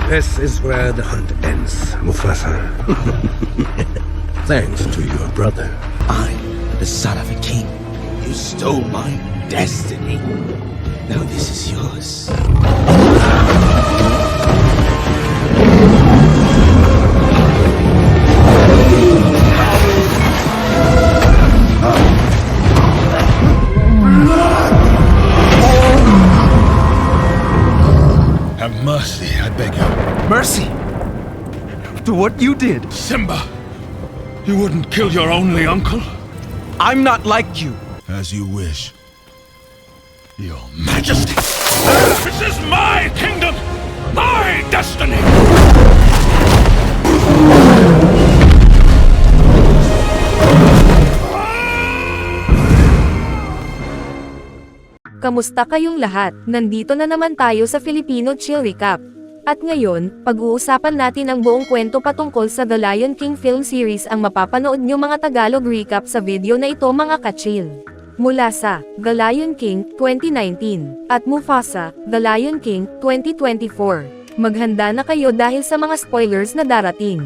This is where the hunt ends, Mufasa. Thanks to your brother. I'm the son of a king. You stole my destiny. Now this is yours. Have mercy, I beg you. Mercy! After what you did, Simba, you wouldn't kill your only uncle? I'm not like you. As you wish. Your Majesty! This is my kingdom! My destiny! Kamusta kayong lahat? Nandito na naman tayo sa Filipino Chill Recap. At ngayon, pag-uusapan natin ang buong kwento patungkol sa The Lion King film series ang mapapanood nyo mga Tagalog recap sa video na ito mga ka-chill. Mula sa The Lion King 2019 at Mufasa, The Lion King 2024. Maghanda na kayo dahil sa mga spoilers na darating.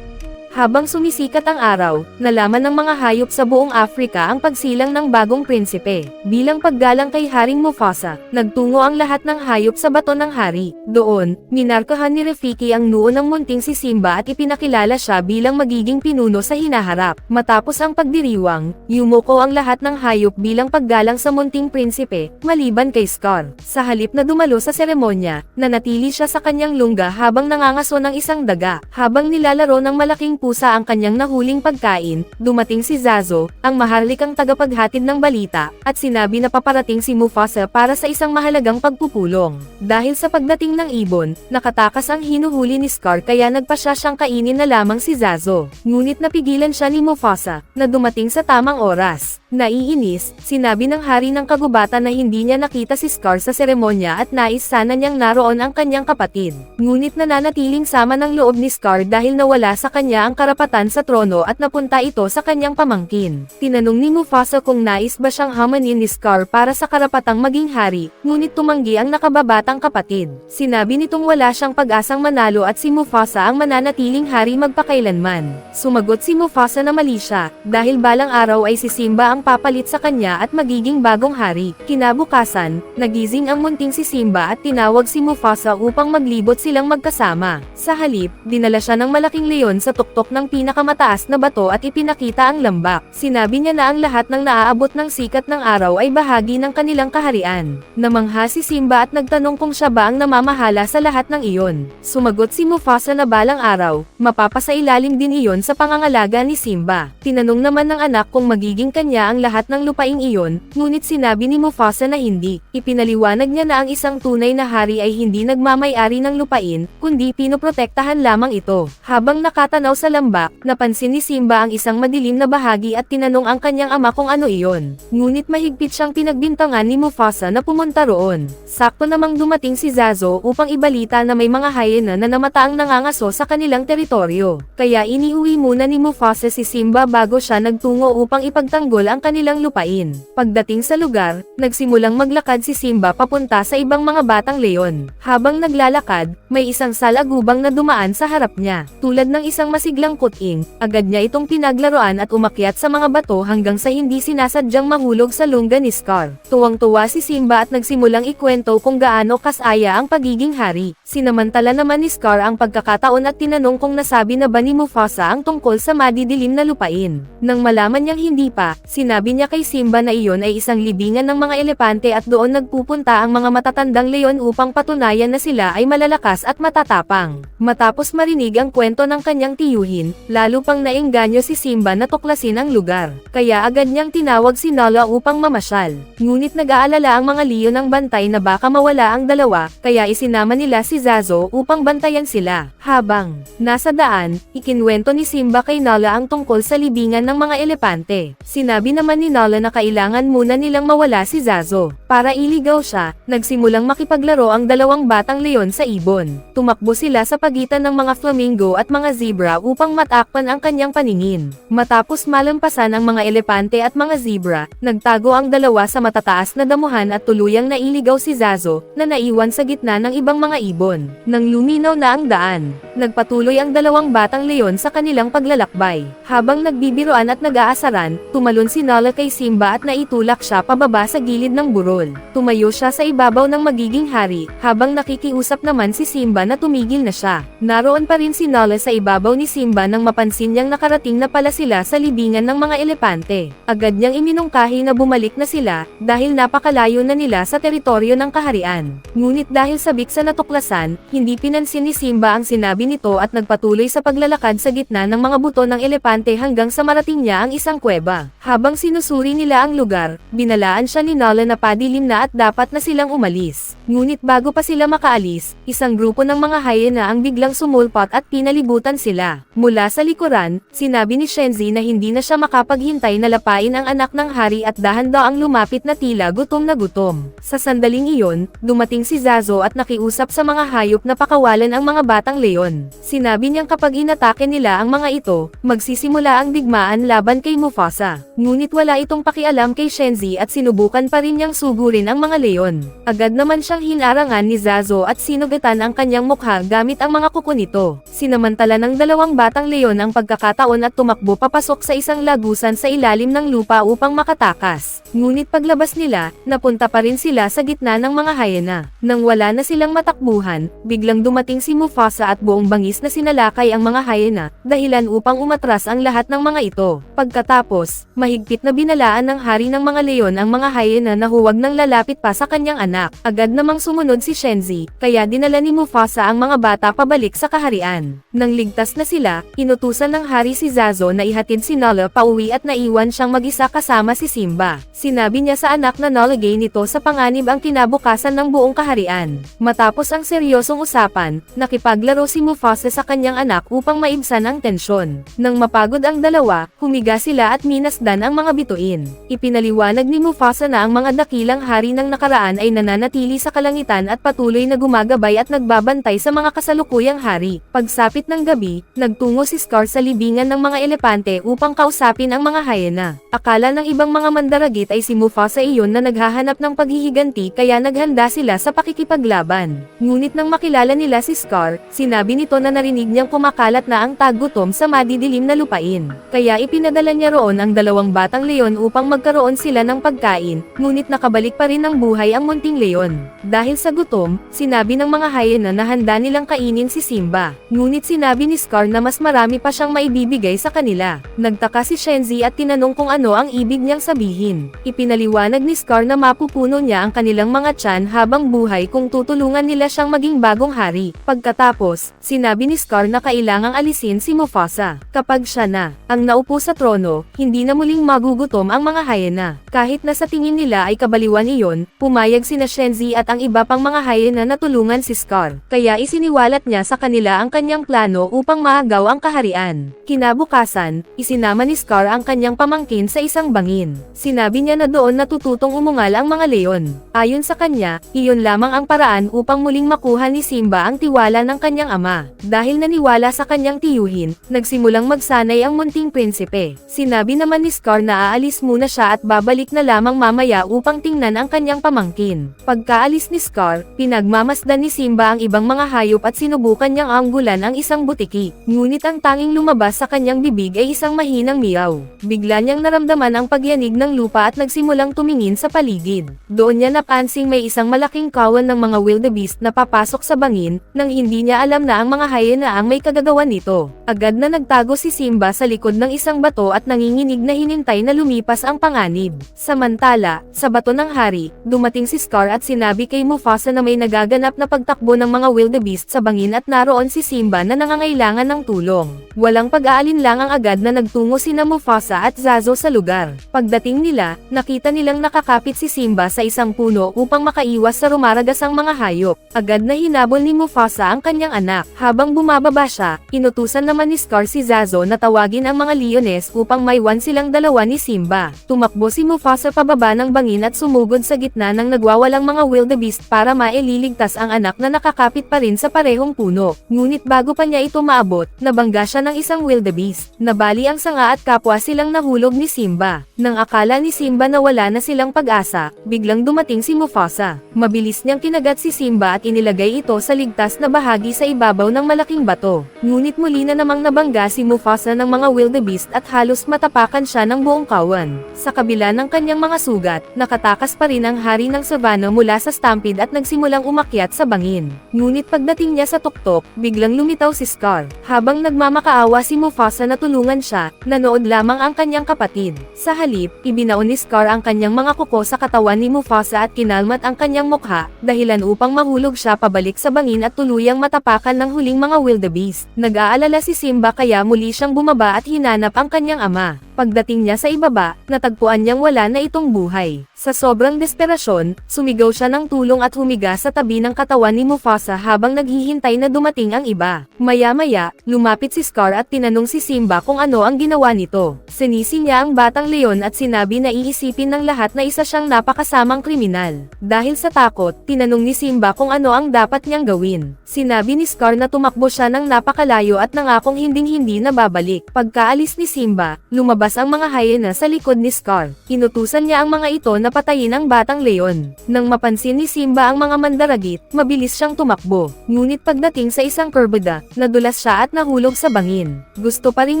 Habang sumisikat ang araw, nalaman ng mga hayop sa buong Afrika ang pagsilang ng bagong prinsipe. Bilang paggalang kay Haring Mufasa, nagtungo ang lahat ng hayop sa bato ng hari. Doon, minarkahan ni Rafiki ang noo ng munting si Simba at ipinakilala siya bilang magiging pinuno sa hinaharap. Matapos ang pagdiriwang, yumuko ang lahat ng hayop bilang paggalang sa munting prinsipe, maliban kay Scar. Sa halip na dumalo sa seremonya, nanatili siya sa kanyang lungga habang nangangaso ng isang daga. Habang nilalaro ng malaking pusa ang kanyang nahuling pagkain, dumating si Zazo, ang maharlikang tagapaghatid ng balita, at sinabi na paparating si Mufasa para sa isang mahalagang pagpupulong. Dahil sa pagdating ng ibon, nakatakas ang hinuhuli ni Scar kaya nagpasya siyang kainin na lamang si Zazo. Ngunit napigilan siya ni Mufasa, na dumating sa tamang oras. Naiinis, sinabi ng hari ng kagubatan na hindi niya nakita si Scar sa seremonya at nais sana niyang naroon ang kanyang kapatid. Ngunit nananatiling sama ng loob ni Scar dahil nawala sa kanya ang karapatan sa trono at napunta ito sa kanyang pamangkin. Tinanong ni Mufasa kung nais ba siyang hamanin ni Scar para sa karapatang maging hari, ngunit tumanggi ang nakababatang kapatid. Sinabi nitong wala siyang pag-asang manalo at si Mufasa ang mananatiling hari magpakailanman. Sumagot si Mufasa na mali siya, dahil balang araw ay si Simba ang papalit sa kanya at magiging bagong hari. Kinabukasan, nagising ang munting si Simba at tinawag si Mufasa upang maglibot silang magkasama. Sa halip, dinala siya ng malaking leon sa tuktok ng pinakamataas na bato at ipinakita ang lambak. Sinabi niya na ang lahat ng naaabot ng sikat ng araw ay bahagi ng kanilang kaharian. Namangha si Simba at nagtanong kung siya ba ang namamahala sa lahat ng iyon. Sumagot si Mufasa na balang araw, mapapasailalim din iyon sa pangangalaga ni Simba. Tinanong naman ng anak kung magiging kanya ang lahat ng lupaing iyon, ngunit sinabi ni Mufasa na hindi. Ipinaliwanag niya na ang isang tunay na hari ay hindi nagmamay-ari ng lupain, kundi pinoprotektahan lamang ito. Habang nakatanaw sa lambak, napansin ni Simba ang isang madilim na bahagi at tinanong ang kanyang ama kung ano iyon. Ngunit mahigpit siyang pinagbintangan ni Mufasa na pumunta roon. Sakto namang dumating si Zazo upang ibalita na may mga hyena na namataang nangangaso sa kanilang teritoryo. Kaya iniuwi muna ni Mufasa si Simba bago siya nagtungo upang ipagtanggol ang kanilang lupain. Pagdating sa lugar, nagsimulang maglakad si Simba papunta sa ibang mga batang leon. Habang naglalakad, may isang salagubang na dumaan sa harap niya. Tulad ng isang masiglang kuting, agad niya itong pinaglaruan at umakyat sa mga bato hanggang sa hindi sinasadyang mahulog sa lungga ni Scar. Tuwang-tuwa si Simba at nagsimulang ikwento kung gaano kasaya ang pagiging hari. Sinamantala naman ni Scar ang pagkakataon at tinanong kung nasabi na ba ni Mufasa ang tungkol sa madidilim na lupain. Nang malaman niyang hindi pa, sinabi niya kay Simba na iyon ay isang libingan ng mga elepante at doon nagpupunta ang mga matatandang leon upang patunayan na sila ay malalakas at matatapang. Matapos marinig ang kwento ng kanyang tiyuhin, lalo pang naengganyo si Simba na tuklasin ang lugar. Kaya agad niyang tinawag si Nala upang mamasyal. Ngunit nag-aalala ang mga leon ng bantay na baka mawala ang dalawa, kaya isinama nila si Zazo upang bantayan sila. Habang nasa daan, ikinwento ni Simba kay Nala ang tungkol sa libingan ng mga elepante. Sinabi naman ni Nala na kailangan muna nilang mawala si Zazo. Para iligaw siya, nagsimulang makipaglaro ang dalawang batang leon sa ibon. Tumakbo sila sa pagitan ng mga flamingo at mga zebra upang matakpan ang kanyang paningin. Matapos malampasan ang mga elepante at mga zebra, nagtago ang dalawa sa matataas na damuhan at tuluyang nailigaw si Zazo, na naiwan sa gitna ng ibang mga ibon. Nang luminaw na ang daan, nagpatuloy ang dalawang batang leon sa kanilang paglalakbay. Habang nagbibiroan at nag-aasaran, tumalon si Nala kay Simba at naitulak siya pababa sa gilid ng burol. Tumayo siya sa ibabaw ng magiging hari, habang nakikiusap naman si Simba na tumigil na siya. Naroon pa rin si Nala sa ibabaw ni Simba nang mapansin niyang nakarating na pala sila sa libingan ng mga elepante. Agad niyang iminungkahi na bumalik na sila, dahil napakalayo na nila sa teritoryo ng kaharian. Ngunit dahil sabik sa natuklasan, hindi pinansin ni Simba ang sinabi nito at nagpatuloy sa paglalakad sa gitna ng mga buto ng elepante hanggang sa marating niya ang isang kuweba. Habang sinusuri nila ang lugar, binalaan siya ni Nala na padilim na at dapat na silang umalis. Ngunit bago pa sila makaalis, isang grupo ng mga hyena ang biglang sumulpot at pinalibutan sila. Mula sa likuran, sinabi ni Shenzi na hindi na siya makapaghintay na lapain ang anak ng hari at dahan-daang lumapit na tila gutom na gutom. Sa sandaling iyon, dumating si Zazo at nakiusap sa mga hayop na pakawalan ang mga batang leon. Sinabi niyang kapag inatake nila ang mga ito, magsisimula ang digmaan laban kay Mufasa. Ngunit wala itong pakialam kay Shenzi at sinubukan pa rin niyang sugurin ang mga leon. Agad naman siyang hinarangan ni Zazo at sinugatan ang kanyang mukha gamit ang mga kuko nito. Sinamantala ng dalawang batang leon ang pagkakataon at tumakbo papasok sa isang lagusan sa ilalim ng lupa upang makatakas. Ngunit paglabas nila, napunta pa rin sila sa gitna ng mga hyena. Nang wala na silang matakbuhan, biglang dumating si Mufasa at buong bangis na sinalakay ang mga hyena, dahilan upang umatras ang lahat ng mga ito. Pagkatapos, mahigpit na binalaan ng hari ng mga leon ang mga hyena na huwag nang lalapit pa sa kanyang anak. Agad namang sumunod si Shenzi, kaya dinala ni Mufasa ang mga bata pabalik sa kaharian. Nang ligtas na sila, inutusan ng hari si Zazo na ihatid si Nala pauwi at naiwan siyang mag-isa kasama si Simba. Sinabi niya sa anak na nalagay nito sa panganib ang kinabukasan ng buong kaharian. Matapos ang seryosong usapan, nakipaglaro si Mufasa sa kanyang anak upang maibsan ang tensyon. Nang mapagod ang dalawa, humiga sila at minasdan ang mga bituin. Ipinaliwanag ni Mufasa na ang mga dakilang hari ng nakaraan ay nananatili sa kalangitan at patuloy na gumagabay at nagbabantay sa mga kasalukuyang hari. Pagsapit ng gabi, nagtungo si Scar sa libingan ng mga elepante upang kausapin ang mga hyena. Akala ng ibang mga mandaragit ay si Mufasa iyon na naghahanap ng paghihiganti kaya naghanda sila sa pakikipaglaban. Ngunit nang makilala nila si Scar, sinabi nito na narinig niyang kumakalat na ang taggutom sa madidilim na lupain. Kaya ipinadala niya roon ang dalawang batang leon upang magkaroon sila ng pagkain, ngunit nakabalik pa rin ng buhay ang munting leon. Dahil sa gutom, sinabi ng mga hyena na handa nilang kainin si Simba. Ngunit sinabi ni Scar na mas marami pa siyang maibibigay sa kanila. Nagtaka si Shenzi at tinanong kung ano ang ibig niyang sabihin. Ipinaliwanag ni Scar na mapupuno niya ang kanilang mga tiyan habang buhay kung tutulungan nila siyang maging bagong hari. Pagkatapos, sinabi ni Scar na kailangang alisin si Mufasa. Kapag siya na ang naupo sa trono, hindi na muling magugutom ang mga hyena. Kahit na sa tingin nila ay kabaliwan iyon, pumayag sina Shenzi at ang iba pang mga hyena na tulungan si Scar. Kaya isiniwalat niya sa kanila ang kanyang plano upang maagaw ang kaharian. Kinabukasan, isinama ni Scar ang kanyang pamangkin sa isang bangin. Sinabi niya na doon natututong umungal ang mga leon. Ayon sa kanya, iyon lamang ang paraan upang muling makuha ni Simba ang tiwala ng kanyang ama. Dahil naniwala sa kanyang tiyuhin, nagsimulang magsanay ang munting prinsipe. Sinabi naman ni Scar na aalis muna siya at babalik na lamang mamaya upang tingnan ang kanyang pamangkin. Pagkaalis ni Scar, pinagmamasdan ni Simba ang ibang mga hayop at sinubukan niyang anggulan ang isang butiki. Ngunit ang tanging lumabas sa kanyang bibig ay isang mahinang miyaw. Bigla niyang naramdaman ang pagyanig ng lupa at nagsimulang tumingin sa paligid. Doon niya napansing may isang malaking kawan ng mga wildebeest na papasok sa bangin, nang hindi niya alam na ang mga hyena ang may kagagawan nito. Agad na nagtago si Simba sa likod ng isang bato at nanginginig na hinintay na lumipas ang panganib. Samantala, sa bato ng hari, dumating si Scar at sinabi kay Mufasa na may nagaganap na pagtakbo ng mga wildebeest sa bangin at naroon si Simba na nangangailangan ng tulong. Walang pag-aalinlangang agad na nagtungo sina Mufasa at Zazo sa lugar. Pagdating nila, nakita nilang nakakapit si Simba sa isang puno upang makaiwas sa rumaragasang mga hayop. Agad na hinabol ni Mufasa ang kanyang anak, Habang bumababa siya, inutusan naman ni Scar si Zazo na tawagin ang mga Leones upang maiwan silang dalawa ni Simba. Tumakbo si Mufasa pababa ng bangin at sumugod sa gitna ng nagwawalang mga wildebeest para maililigtas ang anak na nakakapit pa rin sa parehong puno. Ngunit bago pa niya ito maabot, nabangga siya ng isang wildebeest. Nabali ang sanga at kapwa silang nahulog ni Simba. Nang akala ni Simba na wala na silang pag-asa, biglang dumating si Mufasa. Mabilis niyang kinagat si Simba at inilagay ito sa ligtas na bahagi sa ibabaw ng malaking bato. Ngunit muli na namang nabangga si Mufasa ng mga wildebeest at halos matapakan siya ng buong kawan. Sa kabila ng kanyang mga sugat, nakatakas pa rin ang hari ng savanna mula sa stampede at nagsimulang umakyat sa bangin. Ngunit pagdating niya sa tuktok, biglang lumitaw si Scar. Habang nagmamakaawa si Mufasa na tulungan siya, nanood lamang ang kanyang kapatid. Sa halip, ibinaon ni Scar ang kanyang mga kuko sa katawan ni Mufasa at kinalmat ang kanyang mukha, dahilan upang mahulog siya pabalik sa bangin at tuluyang matapakan ng huling mga wildebeest. Nag-aalala si Simba kaya muli siyang bumaba at hinanap ang kanyang ama. Pagdating niya sa ibaba, natagpuan niyang wala na itong buhay. Sa sobrang desperasyon, sumigaw siya ng tulong at humiga sa tabi ng katawan ni Mufasa habang naghihintay na dumating ang iba. Maya-maya, lumapit si Scar at tinanong si Simba kung ano ang ginawa nito. Sinisi niya ang batang leon at sinabi na iisipin ng lahat na isa siyang napakasamang kriminal. Dahil sa takot, tinanong ni Simba kung ano ang dapat niyang gawin. Sinabi ni Scar na tumakbo siya ng napakalayo at nangakong hinding-hindi na babalik. Pagkaalis ni Simba, lumabas ang mga hyena sa likod ni Scar. Inutusan niya ang mga ito na patayin ang batang leon. Nang mapansin ni Simba ang mga mandaragit, mabilis siyang tumakbo. Ngunit pagdating sa isang kurbada, nadulas siya at nahulog sa bangin. Gusto pa ring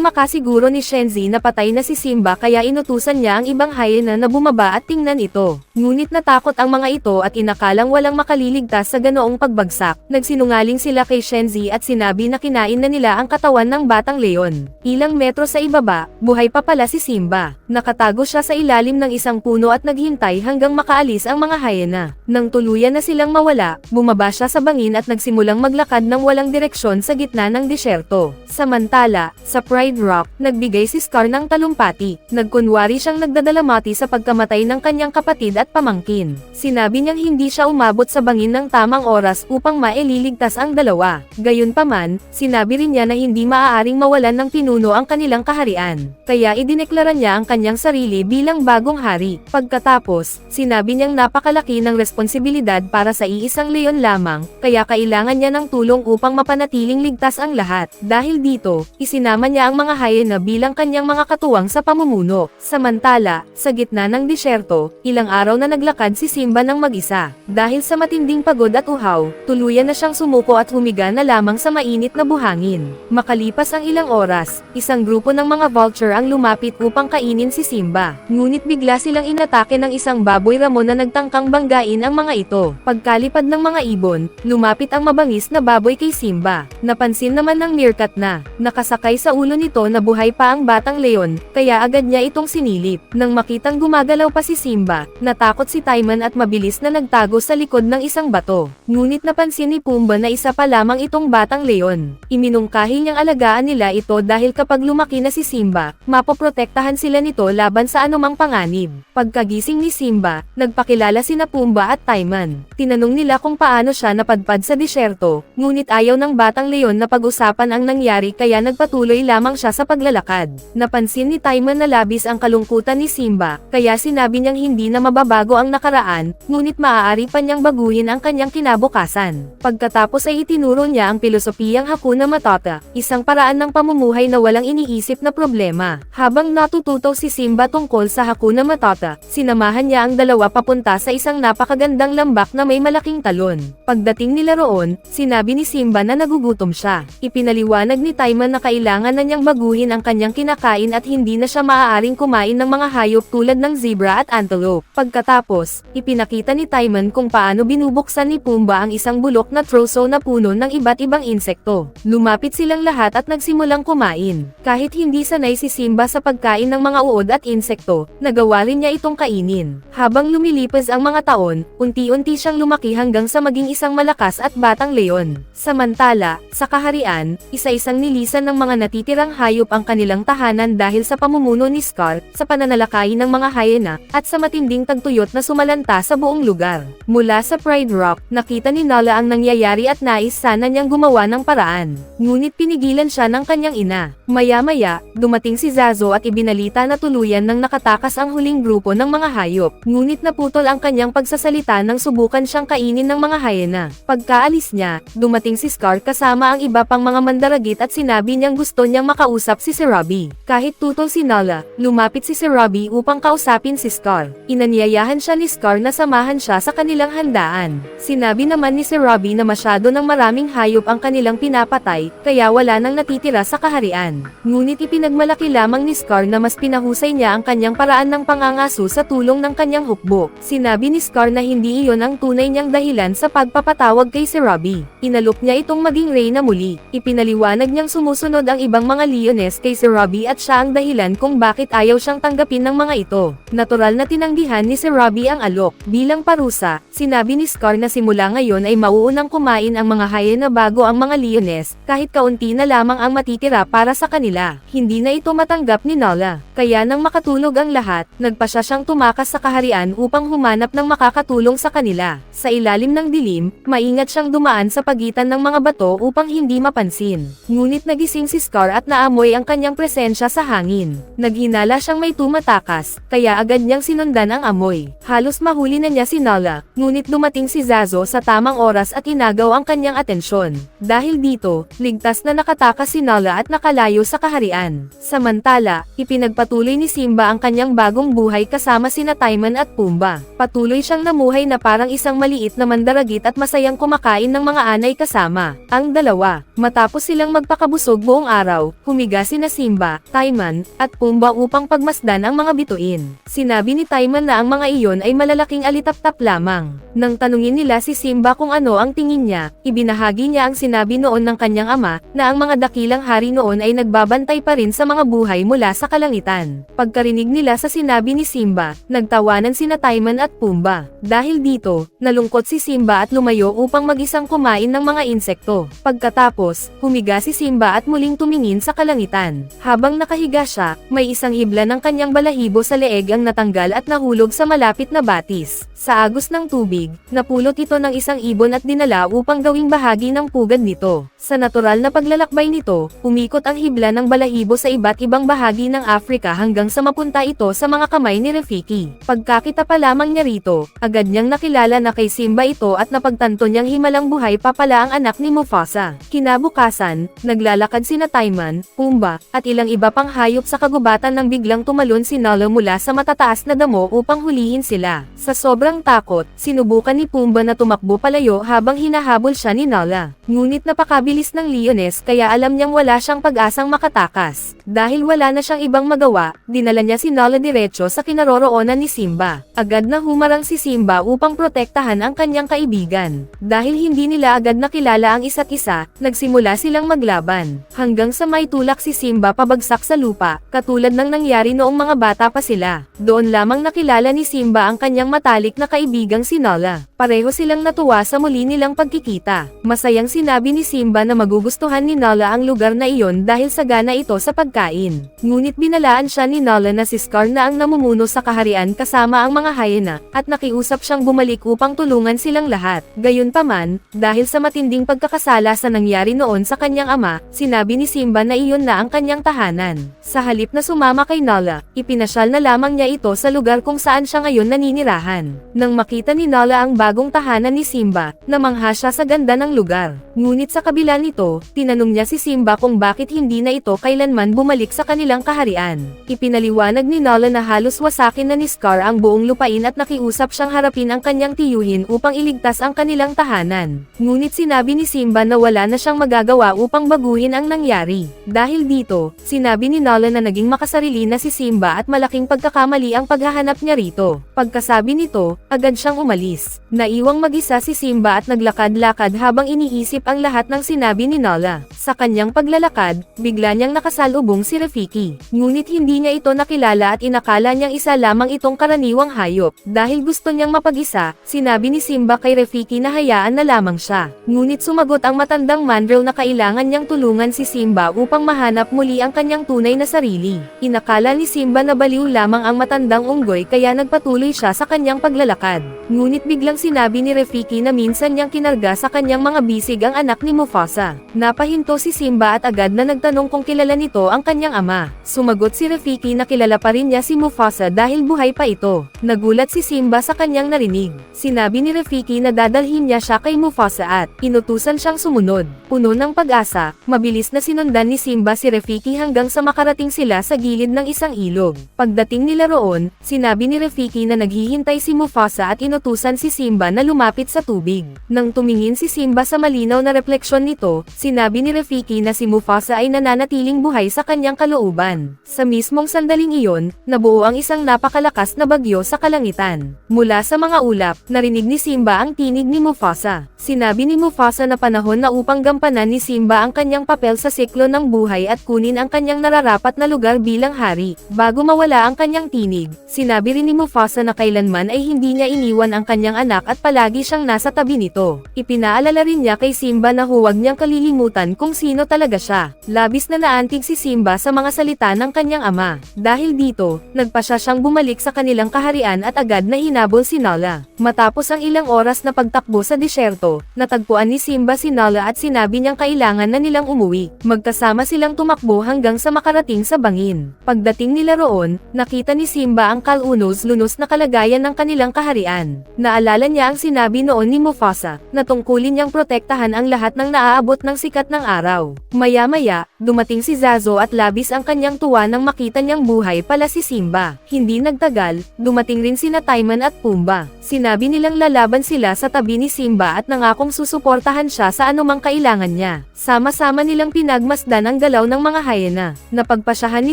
makasiguro ni Shenzi na patay na si Simba kaya inutusan niya ang ibang hyena na bumaba at tingnan ito. Ngunit natakot ang mga ito at inakalang walang makaliligtas sa ganoong pagbagsak. Nagsinungaling sila kay Shenzi at sinabi na kinain na nila ang katawan ng batang leon. Ilang metro sa ibaba, buhay pa pala si Simba. Nakatago siya sa ilalim ng isang puno at naghintay hanggang makaalis ang mga hyena. Nang tuluyan na silang mawala, bumaba siya sa bangin at nagsimulang maglakad ng walang direksyon sa gitna ng disyerto. Samantala, sa Pride Rock, nagbigay si Scar ng talumpati. Nagkunwari siyang nagdadalamati sa pagkamatay ng kanyang kapatid at pamangkin. Sinabi niyang hindi siya umabot sa bangin ng tamang oras upang maililigtas ang dalawa. Gayunpaman, sinabi rin niya na hindi maaaring mawalan ng pinuno ang kanilang kaharian. Kaya idineklara niya ang kanyang sarili bilang bagong hari. Pagkatapos, sinabi niyang napakalaki ng responsibilidad para sa iisang leon lamang, kaya kailangan niya ng tulong upang mapanatiling ligtas ang lahat. Dahil dito, isinama niya ang mga hyena bilang kanyang mga katuwang sa pamumuno. Samantala, sa gitna ng disyerto, ilang araw na naglakad si Simba ng mag-isa. Dahil sa matinding pagod at uhaw, tuluyan na siyang sumuko at humiga na lamang sa mainit na buhangin. Makalipas ang ilang oras, isang grupo ng mga vulture ang lumapit upang kainin si Simba. Ngunit bigla silang inatake ng isang baboy ramon na nagtangkang banggain ang mga ito. Pagkalipad ng mga ibon, lumapit ang mabangis na baboy kay Simba. Napansin naman ng meerkat na nakasakay sa ulo nito na buhay pa ang batang leon, kaya agad niya itong sinilip. Nang makitang gumagalaw pa si Simba, natakot si Timon at mabilis na nagtago sa likod ng isang bato. Ngunit napansin ni Pumbaa na isa pa lamang itong batang leon. Iminungkahi niyang alagaan nila ito dahil kapag lumaki na si Simba, mapoprotektahan sila nito laban sa anumang panganib. Pagkagising ni Simba, nagpakilala sina Pumbaa at Timon. Tinanong nila kung paano siya napadpad sa disyerto, ngunit ayaw ng batang leon na pag-usapan ang nangyari kaya nagpatuloy lamang siya sa paglalakad. Napansin ni Timon na labis ang kalungkutan ni Simba, kaya sinabi niyang hindi na mababago ang nakaraan, ngunit maaari pa niyang baguhin ang kanyang kinabukasan. Pagkatapos ay itinuro niya ang pilosopiyang Hakuna Matata, isang paraan ng pamumuhay na walang iniisip na problema. Habang natututo si Simba tungkol sa Hakuna Matata, sinamahan niya ang dalawa papunta sa isang napakagandang lambak na may malaking talon. Pagdating nila roon, sinabi ni Simba na nagugutom siya. Ipinaliwanag ni Timon na kailangan na niyang baguhin ang kanyang kinakain at hindi na siya maaaring kumain ng mga hayop tulad ng zebra at antelope. Pagkatapos, ipinakita ni Timon kung paano binubuksan ni Pumbaa ang isang bulok na troso na puno ng iba't ibang insekto. Lumapit silang lahat at nagsimulang kumain. Kahit hindi sanay si Simba sa sa pagkain ng mga uod at insekto, nagawa rin niya itong kainin. Habang lumilipas ang mga taon, unti-unti siyang lumaki hanggang sa maging isang malakas at batang leon. Samantala, sa kaharian, isa-isang nilisan ng mga natitirang hayop ang kanilang tahanan dahil sa pamumuno ni Scar, sa pananalakay ng mga hyena, at sa matinding tagtuyot na sumalanta sa buong lugar. Mula sa Pride Rock, nakita ni Nala ang nangyayari at nais sana niyang gumawa ng paraan. Ngunit pinigilan siya ng kanyang ina. Maya-maya, dumating si Zazo at ibinalita na tuluyan nang nakatakas ang huling grupo ng mga hayop. Ngunit naputol ang kanyang pagsasalita nang subukan siyang kainin ng mga hyena. Pagkaalis niya, dumating si Scar kasama ang iba pang mga mandaragit at sinabi niyang gusto niyang makausap si Sir Robbie. Kahit tutol si Nala, lumapit si Sir Robbie upang kausapin si Scar. Inanyayahan siya ni Scar na samahan siya sa kanilang handaan. Sinabi naman ni Sir Robbie na masyado ng maraming hayop ang kanilang pinapatay, kaya wala nang natitira sa kaharian. Ngunit ipinagmalaki lamang ni Scar na mas pinahusay niya ang kanyang paraan ng pangangaso sa tulong ng kanyang hukbo. Sinabi ni Scar na hindi iyon ang tunay niyang dahilan sa pagpapatawag kay Sir Robbie. Inalok niya itong maging reyna muli. Ipinaliwanag niyang sumusunod ang ibang mga leones kay Sir Robbie at siya ang dahilan kung bakit ayaw siyang tanggapin ng mga ito. Natural na tinanggihan ni Sir Robbie ang alok. Bilang parusa, sinabi ni Scar na simula ngayon ay mauunang kumain ang mga hyena bago ang mga leones, kahit kaunti na lamang ang matitira para sa kanila. Hindi na ito matanggap ni Nala. Kaya nang makatulog ang lahat, nagpasya siyang tumakas sa kaharian upang humanap ng makakatulong sa kanila. Sa ilalim ng dilim, maingat siyang dumaan sa pagitan ng mga bato upang hindi mapansin. Ngunit nagising si Scar at naamoy ang kanyang presensya sa hangin. Naghinala siyang may tumatakas, kaya agad niyang sinundan ang amoy. Halos mahuli na niya si Nala, ngunit dumating si Zazo sa tamang oras at inagaw ang kanyang atensyon. Dahil dito, ligtas na nakatakas si Nala at nakalayo sa kaharian. Samantala, ipinagpatuloy ni Simba ang kanyang bagong buhay kasama sina Timon at Pumbaa. Patuloy siyang namuhay na parang isang maliit na mandaragit at masayang kumakain ng mga anay kasama. Ang dalawa, matapos silang magpakabusog buong araw, humiga sina Simba, Timon, at Pumbaa upang pagmasdan ang mga bituin. Sinabi ni Timon na ang mga iyon ay malalaking alitap-tap lamang. Nang tanungin nila si Simba kung ano ang tingin niya, ibinahagi niya ang sinabi noon ng kanyang ama, na ang mga dakilang hari noon ay nagbabantay pa rin sa mga buhay mula sa kalangitan. Pagkarinig nila sa sinabi ni Simba, nagtawanan sina Timon at Pumbaa. Dahil dito, nalungkot si Simba at lumayo upang mag-isang kumain ng mga insekto. Pagkatapos, humiga si Simba at muling tumingin sa kalangitan. Habang nakahiga siya, may isang hibla ng kanyang balahibo sa leeg ang natanggal at nahulog sa malapit na batis. Sa agos ng tubig, napulot ito ng isang ibon at dinala upang gawing bahagi ng pugad nito. Sa natural na paglalakbay nito, umikot ang hibla ng balahibo sa iba't ibang bahagi ng Afrika hanggang sa mapunta ito sa mga kamay ni Rafiki. Pagkakita pa lamang niya rito, agad niyang nakilala na kay Simba ito at napagtanto niyang himalang buhay pa pala ang anak ni Mufasa. Kinabukasan, naglalakad sina Timon, Pumbaa, at ilang iba pang hayop sa kagubatan nang biglang tumalon si Nala mula sa matataas na damo upang hulihin sila. Sa sobrang takot, sinubukan ni Pumbaa na tumakbo palayo habang hinahabol siya ni Nala. Ngunit napakabilis ng leones kaya alam niyang wala siyang pag-asang makatakas. Dahil wala na siyang ibang magawa, dinala niya si Nala diretso sa kinaroroonan ni Simba. Agad na humarang si Simba upang protektahan ang kanyang kaibigan. Dahil hindi nila agad nakilala ang isa't isa, nagsimula silang maglaban. Hanggang sa may tulak si Simba pabagsak sa lupa, katulad ng nangyari noong mga bata pa sila. Doon lamang nakilala ni Simba ang kanyang matalik na kaibigang si Nala. Pareho silang natuwa sa muli nilang pagkikita. Masayang sinabi ni Simba na magugustuhan ni Nala ang lugar na iyon dahil sagana ito sa pagkain. Ngunit binalaan siya ni Nala na si Scar na ang namumuno sa kaharian kasama ang mga hyena, at nakiusap siyang bumalik upang tulungan silang lahat. Gayunpaman, dahil sa matinding pagkakasala sa nangyari noon sa kanyang ama, sinabi ni Simba na iyon na ang kanyang tahanan. Sa halip na sumama kay Nala, ipinasyal na lamang niya ito sa lugar kung saan siya ngayon naninirahan. Nang makita ni Nala ang bagong tahanan ni Simba, namangha siya sa ganda ng lugar. Ngunit sa kabila nito, tinanong niya si Simba kung bakit hindi na ito kailanman bumalik sa kanilang kaharian. Ipinaliwanag ni Nala na halos wasakin na ni Scar ang buong lupain at nakiusap siyang harapin ang kanyang tiyuhin upang iligtas ang kanilang tahanan. Ngunit sinabi ni Simba na wala na siyang magagawa upang baguhin ang nangyari. Dahil dito, sinabi ni Nala na naging makasarili na si Simba at malaking pagkakamali ang paghahanap niya rito. Pagkasabi nito, agad siyang umalis. Naiwang mag-isa si Simba at naglakad-lakad habang iniisip ang lahat ng sinabi ni Nala. Sa kanyang paglalakad, bigla niyang nakasalubong sumbong si Rafiki. Ngunit hindi niya ito nakilala at inakala niyang isa lamang itong karaniwang hayop. Dahil gusto niyang mapag-isa, sinabi ni Simba kay Rafiki na hayaan na lamang siya. Ngunit sumagot ang matandang mandrill na kailangan niyang tulungan si Simba upang mahanap muli ang kanyang tunay na sarili. Inakala ni Simba na baliw lamang ang matandang unggoy kaya nagpatuloy siya sa kanyang paglalakad. Ngunit biglang sinabi ni Rafiki na minsan niyang kinarga sa kanyang mga bisig ang anak ni Mufasa. Napahinto si Simba at agad na nagtanong kung kilala nito ang kanyang ama. Sumagot si Rafiki na kilala pa rin niya si Mufasa dahil buhay pa ito. Nagulat si Simba sa kanyang narinig. Sinabi ni Rafiki na dadalhin niya siya kay Mufasa at inutusan siyang sumunod. Puno ng pag-asa, mabilis na sinundan ni Simba si Rafiki hanggang sa makarating sila sa gilid ng isang ilog. Pagdating nila roon, sinabi ni Rafiki na naghihintay si Mufasa at inutusan si Simba na lumapit sa tubig. Nang tumingin si Simba sa malinaw na refleksyon nito, sinabi ni Rafiki na si Mufasa ay nananatiling buhay sa kanyang kalooban. Sa mismong sandaling iyon, nabuo ang isang napakalakas na bagyo sa kalangitan. Mula sa mga ulap, narinig ni Simba ang tinig ni Mufasa. Sinabi ni Mufasa na panahon na upang gampanan ni Simba ang kanyang papel sa siklo ng buhay at kunin ang kanyang nararapat na lugar bilang hari. Bago mawala ang kanyang tinig, sinabi rin ni Mufasa na kailanman ay hindi niya iniwan ang kanyang anak at palagi siyang nasa tabi nito. Ipinaalala rin niya kay Simba na huwag niyang kalilimutan kung sino talaga siya. Labis na naantig si Simba sa mga salita ng kanyang ama. Dahil dito, nagpasya siyang bumalik sa kanilang kaharian at agad na hinabol si Nala. Matapos ang ilang oras na pagtakbo sa disyerto, natagpuan ni Simba si Nala at sinabi niyang kailangan na nilang umuwi. Magkasama silang tumakbo hanggang sa makarating sa bangin. Pagdating nila roon, nakita ni Simba ang kalunos-lunos na kalagayan ng kanilang kaharian. Naalala niya ang sinabi noon ni Mufasa, na tungkulin niyang protektahan ang lahat ng naaabot ng sikat ng araw. Maya-maya, dumating si Zazo at labis ang kanyang tuwa nang makita niyang buhay pala si Simba. Hindi nagtagal, dumating rin sina Timon at Pumbaa. Sinabi nilang lalaban sila sa tabi ni Simba at nangakong susuportahan siya sa anumang kailangan niya. Sama-sama nilang pinagmasdan ang galaw ng mga hyena. Napagpasyahan ni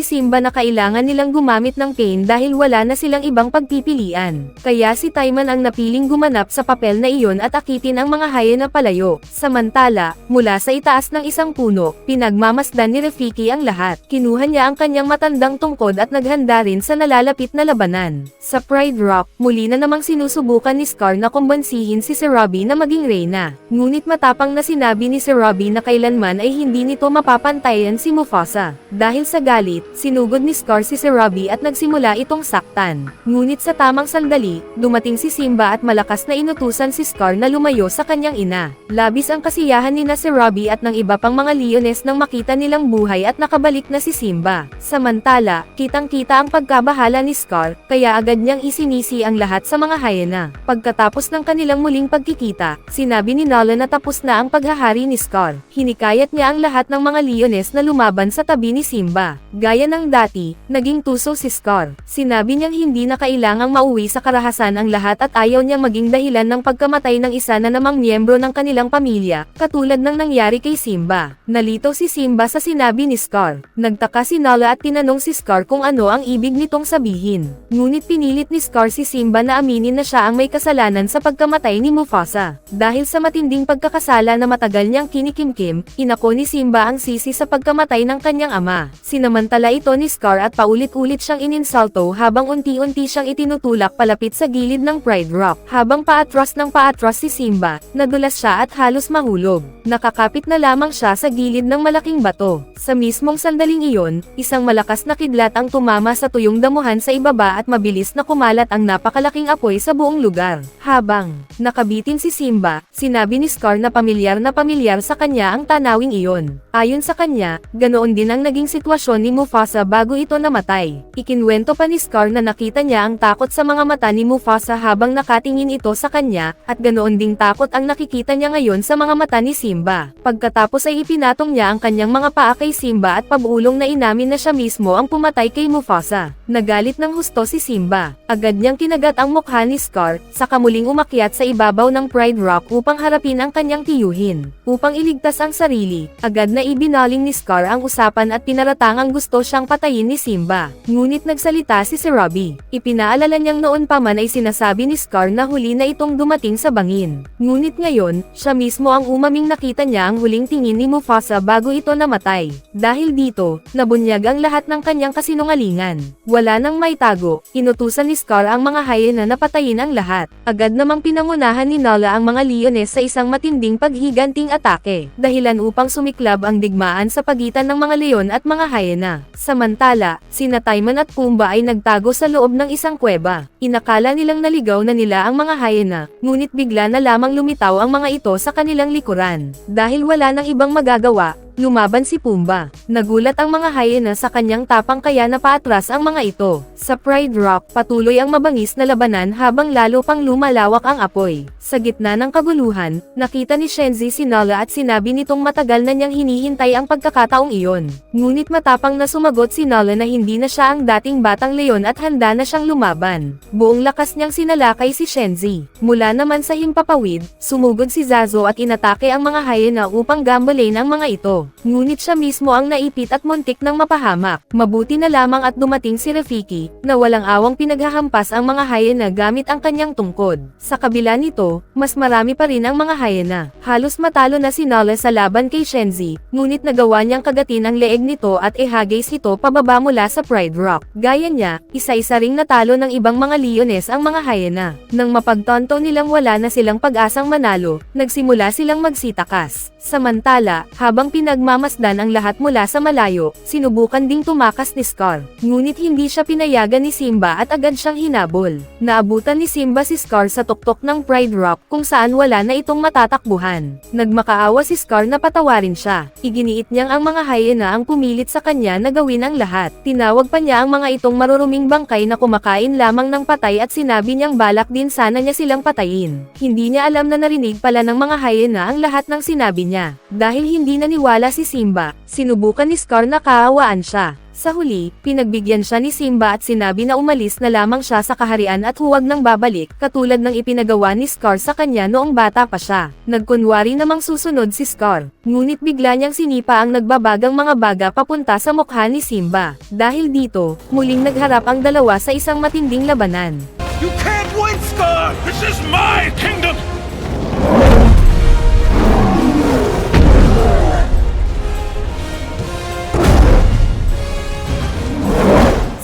Simba na kailangan nilang gumamit ng pain dahil wala na silang ibang pagpipilian. Kaya si Timon ang napiling gumanap sa papel na iyon at akitin ang mga hyena palayo. Samantala, mula sa itaas ng isang puno, pinagmamasdan ni Rafiki ang lahat. Kinuha niya ang kanyang matandang tungkod at naghanda rin sa nalalapit na labanan. Sa Pride Rock, muli na namang sinusubukan ni Scar na kumbansihin si Sir Robbie na maging reyna. Ngunit matapang na sinabi ni Sir Robbie na kailanman ay hindi nito mapapantayan si Mufasa. Dahil sa galit, sinugod ni Scar si Sir Robbie at nagsimula itong saktan. Ngunit sa tamang sandali, dumating si Simba at malakas na inutusan si Scar na lumayo sa kanyang ina. Labis ang kasiyahan ni na Sir Robbie at ng iba pang mga leones nang makita nilang buhay at nakabalik na si Simba. Samantala, kitang-kita ang pagkabahala ni Scar, kaya agad niyang isinisi ang lahat sa mga hyena. Pagkatapos ng kanilang muling pagkikita, sinabi ni Nala na tapos na ang paghahari ni Scar. Hinikayat niya ang lahat ng mga leones na lumaban sa tabi ni Simba. Gaya ng dati, naging tuso si Scar. Sinabi niyang hindi na kailangang mauwi sa karahasan ang lahat at ayaw niyang maging dahilan ng pagkamatay ng isa na namang miyembro ng kanilang pamilya, katulad ng nangyari kay Simba. Nalito si Simba sa sinabi ni Scar. Nagtaka si Nala at tinanong si Scar kung ano ang ibig nitong sabihin. Ngunit pinilit ni Scar si Simba na aminin na siya ang may kasalanan sa pagkamatay ni Mufasa. Dahil sa matinding pagkakasala na matagal niyang kinikimkim, inako ni Simba ang sisi sa pagkamatay ng kanyang ama. Sinamantala ito ni Scar at paulit-ulit siyang ininsulto habang unti-unti siyang itinutulak palapit sa gilid ng Pride Rock. Habang paatras ng paatras si Simba, nadulas siya at halos mahulog. Nakakapit na lamang siya sa gilid ng malaking bato. Sa mismong sandaling iyon, isang malakas na kidlat ang tumama sa tuyong damuhan sa ibaba at mabilis na kumalat ang napakalaking apoy sa buong lugar. Habang nakabitin si Simba, sinabi ni Scar na pamilyar sa kanya ang tanawing iyon. Ayon sa kanya, ganoon din ang naging sitwasyon ni Mufasa bago ito namatay. Ikinwento pa ni Scar na nakita niya ang takot sa mga mata ni Mufasa habang nakatingin ito sa kanya, at ganoon ding takot ang nakikita niya ngayon sa mga mata ni Simba. Pagkatapos ay ipinatong niya ang kanyang mga paa kay Simba at pabulong na inamin na siya mismo ang pumatay kay Mufasa. Nagalit ng husto si Simba. Agad niyang kinagat ang mukha ni Scar, saka muling umakyat sa ibabaw ng Pride Rock upang harapin ang kanyang tiyuhin. Upang iligtas ang sarili, agad na ibinaling ni Scar ang usapan at pinaratangang gusto siyang patayin ni Simba. Ngunit nagsalita si Robbie. Ipinaalala niyang noon pa man ay sinasabi ni Scar na huli na itong dumating sa bangin. Ngunit ngayon, siya mismo ang umaming nakita niya ang huling tingin ni Mufasa bago ito namatay. Dahil dito, nabunyag ang lahat ng kanyang kasinungalingan. Wala nang may tago, inutusan ni Scar ang mga hyena na patayin ang lahat. Agad namang pinangunahan ni Nala ang mga leones sa isang matinding paghiganting atake, dahilan upang sumiklab ang digmaan sa pagitan ng mga leon at mga hyena. Samantala, sina Timon at Pumbaa ay nagtago sa loob ng isang kuweba. Inakala nilang naligaw na nila ang mga hyena, ngunit bigla na lamang lumitaw ang mga ito sa kanilang likuran. Dahil wala nang ibang magagawa, lumaban si Pumbaa. Nagulat ang mga hyena sa kanyang tapang kaya napaatras ang mga ito. Sa Pride Rock, patuloy ang mabangis na labanan habang lalo pang lumalawak ang apoy. Sa gitna ng kaguluhan, nakita ni Shenzi si Nala at sinabi nitong matagal na niyang hinihintay ang pagkakataong iyon. Ngunit matapang na sumagot si Nala na hindi na siya ang dating batang leon at handa na siyang lumaban. Buong lakas niyang sinalakay si Shenzi. Mula naman sa himpapawid, sumugod si Zazo at inatake ang mga hyena upang gambalain ang mga ito. Ngunit siya mismo ang naipit at muntik ng mapahamak. Mabuti na lamang at dumating si Rafiki, na walang awang pinaghahampas ang mga hyena gamit ang kanyang tungkod. Sa kabila nito, mas marami pa rin ang mga hyena. Halos matalo na si Nala sa laban kay Shenzi, ngunit nagawa niyang kagatin ang leeg nito at ihagis ito pababa mula sa Pride Rock. Gaya niya, isa-isa ring natalo ng ibang mga leones ang mga hyena. Nang mapagtanto nilang wala na silang pag-asang manalo, nagsimula silang magsitakas. Samantala, habang pinagmamasdan ang lahat mula sa malayo, sinubukan ding tumakas ni Scar. Ngunit hindi siya pinayagan ni Simba at agad siyang hinabol. Naabutan ni Simba si Scar sa tuktok ng Pride Rock kung saan wala na itong matatakbuhan. Nagmakaawa si Scar na patawarin siya. Iginiit niyang ang mga hyena ang pumilit sa kanya na gawin ang lahat. Tinawag pa niya ang mga itong maruruming bangkay na kumakain lamang ng patay at sinabi niyang balak din sana niya silang patayin. Hindi niya alam na narinig pala ng mga hyena ang lahat ng sinabi niya. Dahil hindi naniwala si Simba, sinubukan ni Scar na kaawaan siya. Sa huli, pinagbigyan siya ni Simba at sinabi na umalis na lamang siya sa kaharian at huwag nang babalik, katulad ng ipinagawa ni Scar sa kanya noong bata pa siya. Nagkunwari namang susunod si Scar, ngunit bigla niyang sinipa ang nagbabagang mga baga papunta sa mukha ni Simba. Dahil dito, muling nagharap ang dalawa sa isang matinding labanan. You can't win, Scar! This is my kingdom!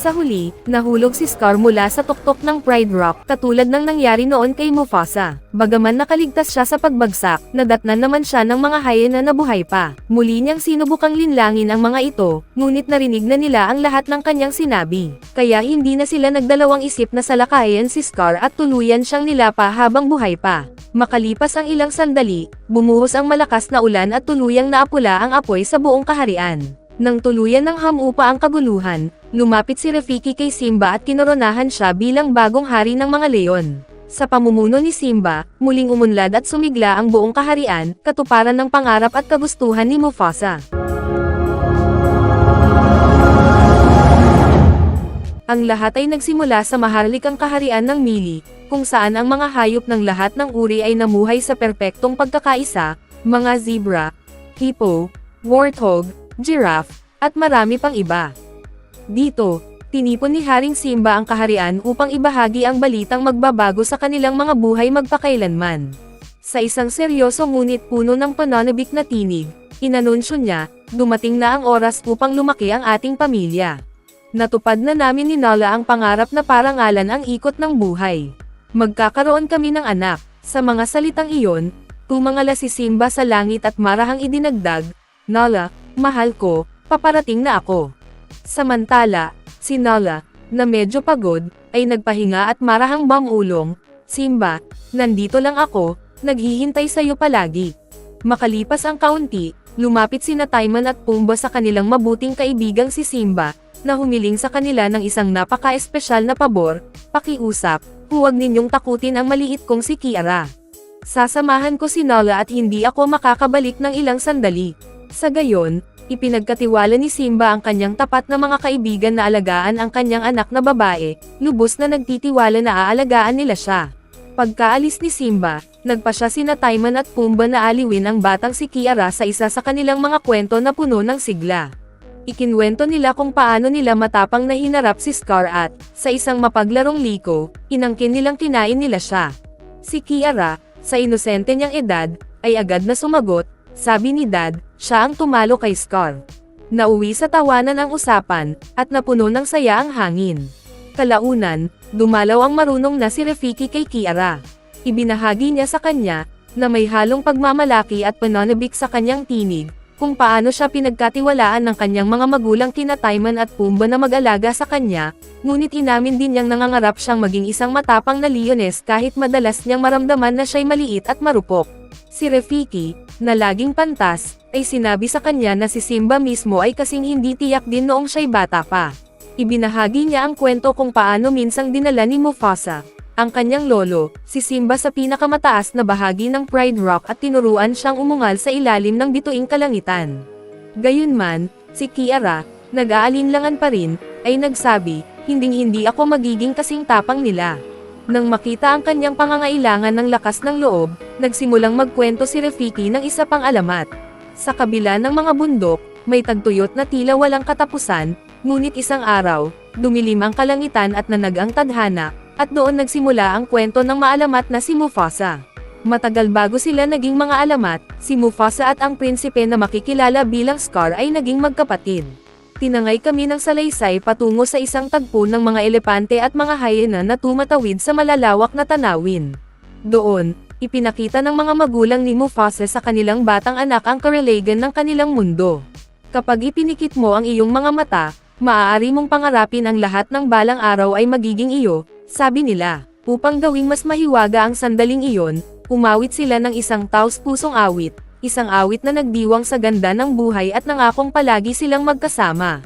Sa huli, nahulog si Scar mula sa tuktok ng Pride Rock katulad ng nangyari noon kay Mufasa. Bagaman nakaligtas siya sa pagbagsak, nadatnan naman siya ng mga hyena na buhay pa. Muli niyang sinubukang linlangin ang mga ito, ngunit narinig na nila ang lahat ng kanyang sinabi. Kaya hindi na sila nagdalawang isip na salakayin si Scar at tuluyan siyang nilapa habang buhay pa. Makalipas ang ilang sandali, bumuhos ang malakas na ulan at tuluyang naapula ang apoy sa buong kaharian. Nang tuluyan ng hamupa ang kaguluhan, lumapit si Rafiki kay Simba at kinoronahan siya bilang bagong hari ng mga leon. Sa pamumuno ni Simba, muling umunlad at sumigla ang buong kaharian, katuparan ng pangarap at kagustuhan ni Mufasa. Ang lahat ay nagsimula sa maharlikang kaharian ng Mili, kung saan ang mga hayop ng lahat ng uri ay namuhay sa perpektong pagkakaisa, mga zebra, hippo, warthog, giraffe, at marami pang iba. Dito, tinipon ni Haring Simba ang kaharian upang ibahagi ang balitang magbabago sa kanilang mga buhay magpakailanman. Sa isang seryoso ngunit puno ng pananabik na tinig, inanunsyo niya, dumating na ang oras upang lumaki ang ating pamilya. Natupad na namin ni Nala ang pangarap na parangalan ang ikot ng buhay. Magkakaroon kami ng anak. Sa mga salitang iyon, tumangala si Simba sa langit at marahang idinagdag, Nala, mahal ko, paparating na ako. Samantala, si Nala, na medyo pagod, ay nagpahinga at marahang bamulong, Simba, nandito lang ako, naghihintay sa'yo palagi. Makalipas ang kaunti, lumapit sina Timon at Pumbaa sa kanilang mabuting kaibigang si Simba, na humiling sa kanila ng isang napaka-espesyal na pabor, pakiusap, huwag ninyong takutin ang maliit kong si Kiara. Sasamahan ko si Nala at hindi ako makakabalik ng ilang sandali. Sa gayon, Ipinagkatiwala ni Simba ang kanyang tapat na mga kaibigan na alagaan ang kanyang anak na babae, lubos na nagtitiwala na aalagaan nila siya. Pagkaalis ni Simba, nagpa siya sina Timon at Pumbaa na aliwin ang batang si Kiara sa isa sa kanilang mga kwento na puno ng sigla. Ikinwento nila kung paano nila matapang na hinarap si Scar at, sa isang mapaglarong liko, inangkin nilang kinain nila siya. Si Kiara, sa inosente niyang edad, ay agad na sumagot, sabi ni Dad, siya ang tumalo kay Scar. Nauwi sa tawanan ang usapan, at napuno ng saya ang hangin. Kalaunan, dumalaw ang marunong na si Rafiki kay Kiara. Ibinahagi niya sa kanya, na may halong pagmamalaki at pananabik sa kanyang tinig, kung paano siya pinagkatiwalaan ng kanyang mga magulang kina Timon at Pumbaa na mag-alaga sa kanya, ngunit inamin din niyang nangangarap siyang maging isang matapang na leones kahit madalas niyang maramdaman na siya'y maliit at marupok. Si Rafiki, na laging pantas, ay sinabi sa kanya na si Simba mismo ay kasing hindi tiyak din noong siya'y bata pa. Ibinahagi niya ang kwento kung paano minsang dinala ni Mufasa, ang kanyang lolo, si Simba sa pinakamataas na bahagi ng Pride Rock at tinuruan siyang umungal sa ilalim ng bituing kalangitan. Gayunman, si Kiara, nag-aalinlangan pa rin, ay nagsabi, hinding-hindi ako magiging kasing tapang nila. Nang makita ang kanyang pangangailangan ng lakas ng loob, nagsimulang magkwento si Rafiki ng isa pang alamat. Sa kabila ng mga bundok, may tagtuyot na tila walang katapusan, ngunit isang araw, dumilim ang kalangitan at nanag ang tadhana, at doon nagsimula ang kwento ng maalamat na si Mufasa. Matagal bago sila naging mga alamat, si Mufasa at ang prinsipe na makikilala bilang Scar ay naging magkapatid. Tinangay kami ng salaysay patungo sa isang tagpo ng mga elepante at mga hyena na tumatawid sa malalawak na tanawin. Doon, ipinakita ng mga magulang ni Mufasa sa kanilang batang anak ang karelagan ng kanilang mundo. Kapag ipinikit mo ang iyong mga mata, maaari mong pangarapin ang lahat ng balang araw ay magiging iyo, sabi nila. Upang gawing mas mahiwaga ang sandaling iyon, umawit sila ng isang taos-pusong awit, isang awit na nagdiwang sa ganda ng buhay at nangakong palagi silang magkasama.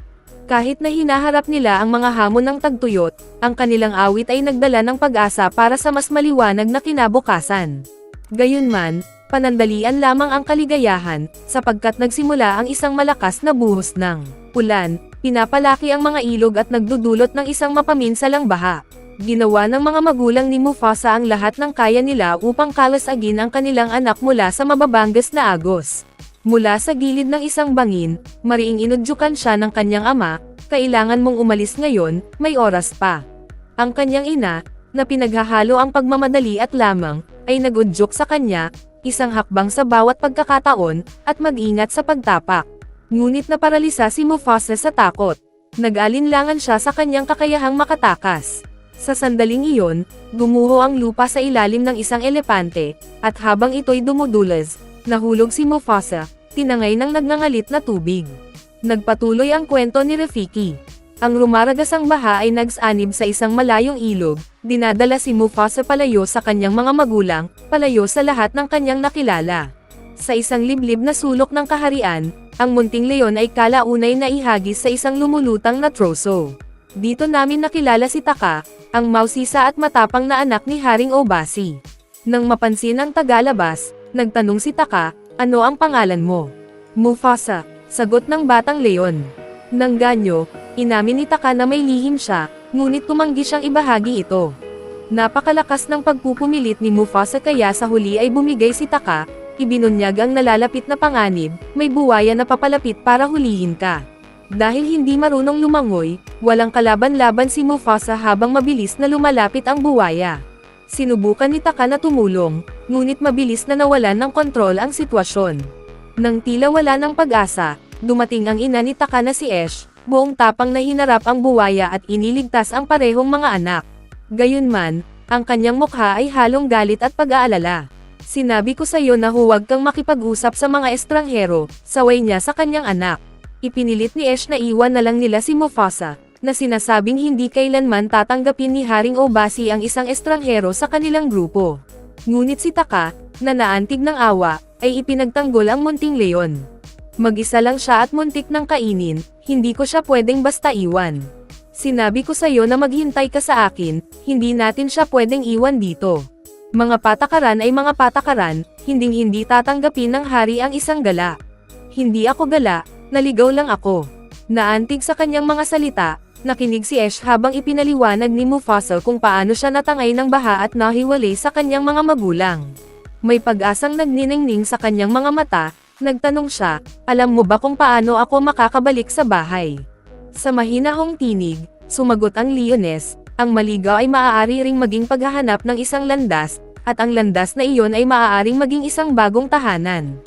Kahit na hinaharap nila ang mga hamon ng tagtuyot, ang kanilang awit ay nagdala ng pag-asa para sa mas maliwanag na kinabukasan. Gayunman, panandalian lamang ang kaligayahan, sapagkat nagsimula ang isang malakas na buhos ng ulan, pinapalaki ang mga ilog at nagdudulot ng isang mapaminsalang baha. Ginawa ng mga magulang ni Mufasa ang lahat ng kaya nila upang kalasagin ang kanilang anak mula sa mababanggas na agos. Mula sa gilid ng isang bangin, mariing inudyukan siya ng kanyang ama, kailangan mong umalis ngayon, may oras pa. Ang kanyang ina, na pinaghahalo ang pagmamadali at lamang, ay nagudyok sa kanya, isang hakbang sa bawat pagkakataon, at mag-ingat sa pagtapak. Ngunit naparalisa si Mufasa sa takot. Nag-alinlangan siya sa kanyang kakayahang makatakas. Sa sandaling iyon, gumuho ang lupa sa ilalim ng isang elepante, at habang ito'y dumudulas, nahulog si Mufasa, tinangay ng nagngangalit na tubig. Nagpatuloy ang kwento ni Rafiki. Ang rumaragasang baha ay nagsanib sa isang malayong ilog, dinadala si Mufasa palayo sa kanyang mga magulang, palayo sa lahat ng kanyang nakilala. Sa isang liblib na sulok ng kaharian, ang munting leon ay kalaunay na ihagis sa isang lumulutang na troso. Dito namin nakilala si Taka, ang mausisa at matapang na anak ni Haring Obasi. Nang mapansin ang tagalabas, nagtanong si Taka, ano ang pangalan mo? Mufasa, sagot ng batang leon. Nang ganyo, inamin ni Taka na may lihim siya, ngunit tumanggi siyang ibahagi ito. Napakalakas ng pagpupumilit ni Mufasa kaya sa huli ay bumigay si Taka, ibinunyag ang nalalapit na panganib, may buwaya na papalapit para hulihin ka. Dahil hindi marunong lumangoy, walang kalaban-laban si Mufasa habang mabilis na lumalapit ang buwaya. Sinubukan ni Taka na tumulong, ngunit mabilis na nawalan ng kontrol ang sitwasyon. Nang tila wala ng pag-asa, dumating ang ina ni Taka na si Ash, buong tapang na hinarap ang buwaya at iniligtas ang parehong mga anak. Gayunman, ang kanyang mukha ay halong galit at pag-aalala. Sinabi ko sa iyo na huwag kang makipag-usap sa mga estranghero, saway niya sa kanyang anak. Ipinilit ni Ash na iwan na lang nila si Mufasa, na sinasabing hindi kailanman tatanggapin ni Haring Obasi ang isang estranghero sa kanilang grupo. Ngunit si Taka, na naantig ng awa, ay ipinagtanggol ang munting leon. Mag-isa lang siya at muntik ng kainin, hindi ko siya pwedeng basta iwan. Sinabi ko sa iyo na maghintay ka sa akin, hindi natin siya pwedeng iwan dito. Mga patakaran ay mga patakaran, hinding-hindi tatanggapin ng hari ang isang gala. Hindi ako gala, naligaw lang ako. Naantig sa kanyang mga salita, nakinig si Ash habang ipinaliwanag ni Mufasa kung paano siya natangay ng baha at nahiwalay sa kanyang mga magulang. May pag-asang nagniningning sa kanyang mga mata, nagtanong siya, alam mo ba kung paano ako makakabalik sa bahay? Sa mahinahong tinig, sumagot ang Leones, ang maligaw ay maaari ring maging paghahanap ng isang landas, at ang landas na iyon ay maaaring maging isang bagong tahanan.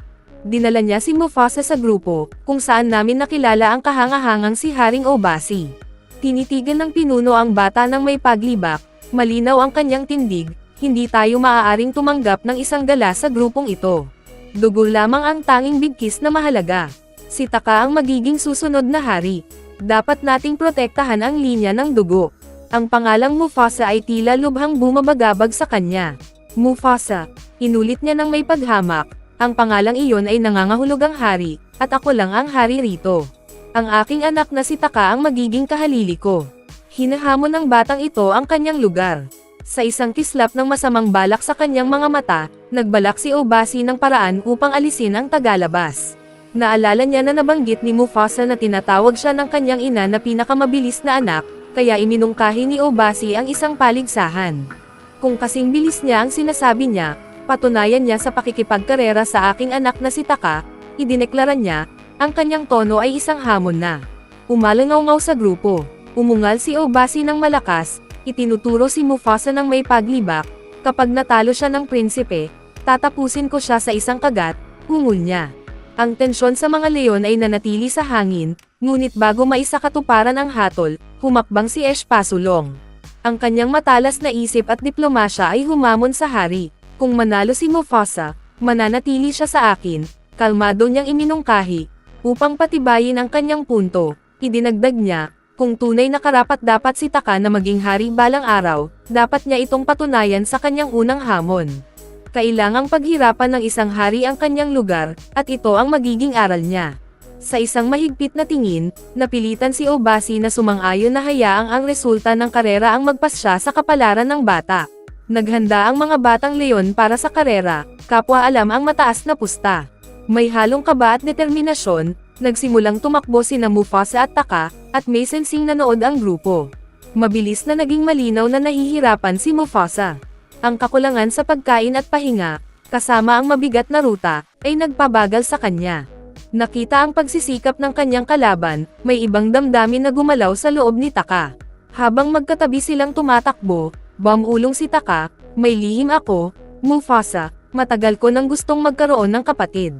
Dinala niya si Mufasa sa grupo, kung saan namin nakilala ang kahangahangang si Haring Obasi. Tinitigan ng pinuno ang bata ng may paglibak, malinaw ang kanyang tindig, hindi tayo maaaring tumanggap ng isang gala sa grupong ito. Dugo lamang ang tanging bigkis na mahalaga. Si Taka ang magiging susunod na hari. Dapat nating protektahan ang linya ng dugo. Ang pangalang Mufasa ay tila lubhang bumabagabag sa kanya. Mufasa, inulit niya ng may paghamak, ang pangalang iyon ay nangangahulugang hari, at ako lang ang hari rito. Ang aking anak na si Taka ang magiging kahalili ko. Hinahamon ng batang ito ang kanyang lugar. Sa isang kislap ng masamang balak sa kanyang mga mata, nagbalak si Obasi ng paraan upang alisin ang tagalabas. Naalala niya na nabanggit ni Mufasa na tinatawag siya ng kanyang ina na pinakamabilis na anak, kaya iminungkahi ni Obasi ang isang paligsahan. Kung kasing bilis niya ang sinasabi niya, patunayan niya sa pakikipagkarera sa aking anak na si Taka, idineklara niya, ang kanyang tono ay isang hamon na. Umalangaw-ngaw sa grupo, umungal si Obasi ng malakas, itinuturo si Mufasa ng may paglibak, kapag natalo siya ng prinsipe, tatapusin ko siya sa isang kagat, ungol niya. Ang tensyon sa mga leon ay nanatili sa hangin, ngunit bago maisakatuparan ang hatol, humakbang si Ash pasulong. Ang kanyang matalas na isip at diplomasya ay humamon sa hari. Kung manalo si Mufasa, mananatili siya sa akin, kalmado niyang iminungkahi. Upang patibayin ang kanyang punto, idinagdag niya, kung tunay na karapat-dapat si Taka na maging hari balang araw, dapat niya itong patunayan sa kanyang unang hamon. Kailangang paghirapan ng isang hari ang kanyang lugar, at ito ang magiging aral niya. Sa isang mahigpit na tingin, napilitan si Obasi na sumang-ayon na hayaang ang resulta ng karera ang magpasya sa kapalaran ng bata. Naghanda ang mga batang leon para sa karera, kapwa alam ang mataas na pusta. May halong kaba at determinasyon, nagsimulang tumakbo sina Mufasa at Taka, at may sensing nanood ang grupo. Mabilis na naging malinaw na nahihirapan si Mufasa. Ang kakulangan sa pagkain at pahinga, kasama ang mabigat na ruta, ay nagpabagal sa kanya. Nakita ang pagsisikap ng kanyang kalaban, may ibang damdamin na gumalaw sa loob ni Taka. Habang magkatabi silang tumatakbo, bumulong si Taka, may lihim ako, Mufasa, matagal ko nang gustong magkaroon ng kapatid.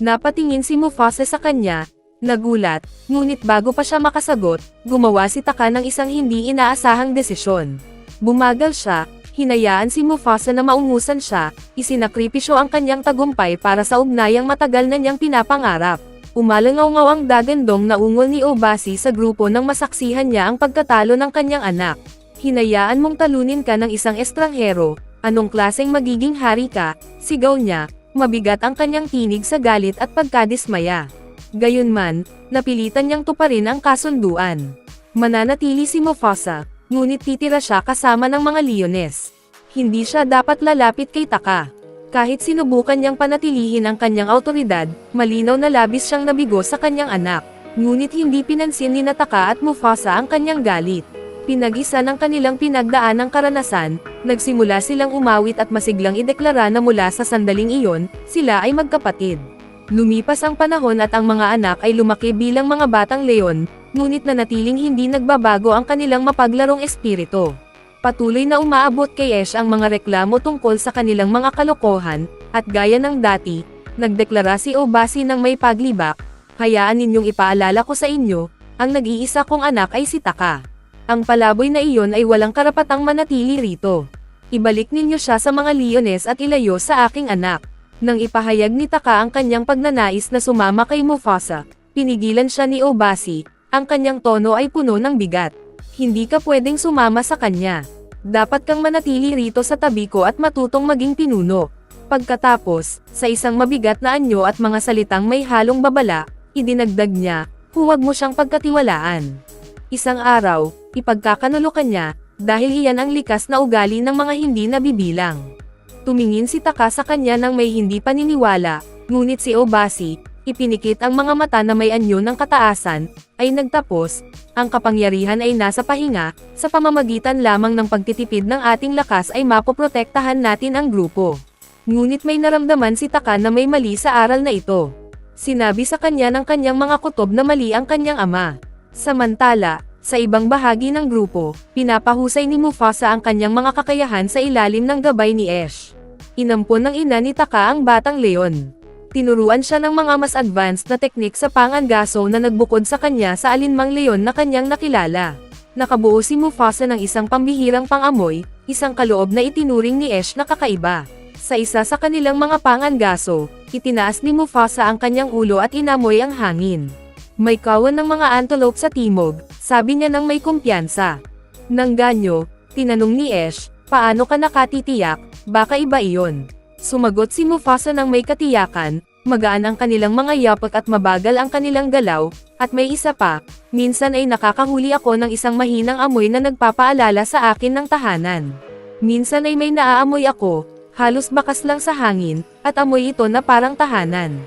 Napatingin si Mufasa sa kanya, nagulat, ngunit bago pa siya makasagot, gumawa si Taka ng isang hindi inaasahang desisyon. Bumagal siya, hinayaan si Mufasa na maungusan siya, isinakripisyo ang kanyang tagumpay para sa ugnayang matagal na niyang pinapangarap. Umalangaw-ngaw ang dagandong na ungol ni Obasi sa grupo nang masaksihan niya ang pagkatalo ng kanyang anak. Hinayaan mong talunin ka ng isang estranghero, anong klaseng magiging hari ka, sigaw niya, mabigat ang kanyang tinig sa galit at pagkadismaya. Gayunman, napilitan niyang tuparin ang kasunduan. Mananatili si Mufasa, ngunit titira siya kasama ng mga leones. Hindi siya dapat lalapit kay Taka. Kahit sinubukan niyang panatilihin ang kanyang autoridad, malinaw na labis siyang nabigo sa kanyang anak. Ngunit hindi pinansin ni Taka at Mufasa ang kanyang galit. Pinag-isa ng kanilang pinagdaanang karanasan, nagsimula silang umawit at masiglang ideklara na mula sa sandaling iyon, sila ay magkapatid. Lumipas ang panahon at ang mga anak ay lumaki bilang mga batang leon, ngunit nanatiling hindi nagbabago ang kanilang mapaglarong espiritu. Patuloy na umaabot kay Ash ang mga reklamo tungkol sa kanilang mga kalokohan, at gaya ng dati, nagdeklara si Obasi ng may paglibak, hayaan ninyong ipaalala ko sa inyo, ang nag-iisa kong anak ay si Taka. Ang palaboy na iyon ay walang karapatang manatili rito. Ibalik ninyo siya sa mga leones at ilayo sa aking anak. Nang ipahayag ni Taka ang kanyang pagnanais na sumama kay Mufasa, pinigilan siya ni Obasi, ang kanyang tono ay puno ng bigat. Hindi ka pwedeng sumama sa kanya. Dapat kang manatili rito sa tabi ko at matutong maging pinuno. Pagkatapos, sa isang mabigat na anyo at mga salitang may halong babala, idinagdag niya, huwag mo siyang pagkatiwalaan. Isang araw, ipagkakanulokan niya, dahil iyan ang likas na ugali ng mga hindi nabibilang. Tumingin si Taka sa kanya nang may hindi paniniwala, ngunit si Obasi, Ipinikit ang mga mata na may anyo ng kataasan, ay nagtapos, ang kapangyarihan ay nasa pahinga, sa pamamagitan lamang ng pagtitipid ng ating lakas ay mapoprotektahan natin ang grupo. Ngunit may naramdaman si Taka na may mali sa aral na ito. Sinabi sa kanya ng kanyang mga kutob na mali ang kanyang ama. Samantala, sa ibang bahagi ng grupo, pinapahusay ni Mufasa ang kanyang mga kakayahan sa ilalim ng gabay ni Ash. Inampon ng ina ni Taka ang batang leon. Tinuruan siya ng mga mas advanced na teknik sa pangangaso na nagbukod sa kanya sa alinmang leon na kanyang nakilala. Nakabuo si Mufasa ng isang pambihirang pangamoy, isang kaloob na itinuring ni Ash na kakaiba. Sa isa sa kanilang mga pangangaso, itinaas ni Mufasa ang kanyang ulo at inamoy ang hangin. May kawan ng mga antelope sa timog, sabi niya nang may kumpiyansa. Nang ganyo, tinanong ni Ash, paano ka nakatitiyak, baka iba iyon. Sumagot si Mufasa ng may katiyakan, magaan ang kanilang mga yapak at mabagal ang kanilang galaw, at may isa pa, minsan ay nakakahuli ako ng isang mahinang amoy na nagpapaalala sa akin ng tahanan. Minsan ay may naaamoy ako, halos bakas lang sa hangin, at amoy ito na parang tahanan.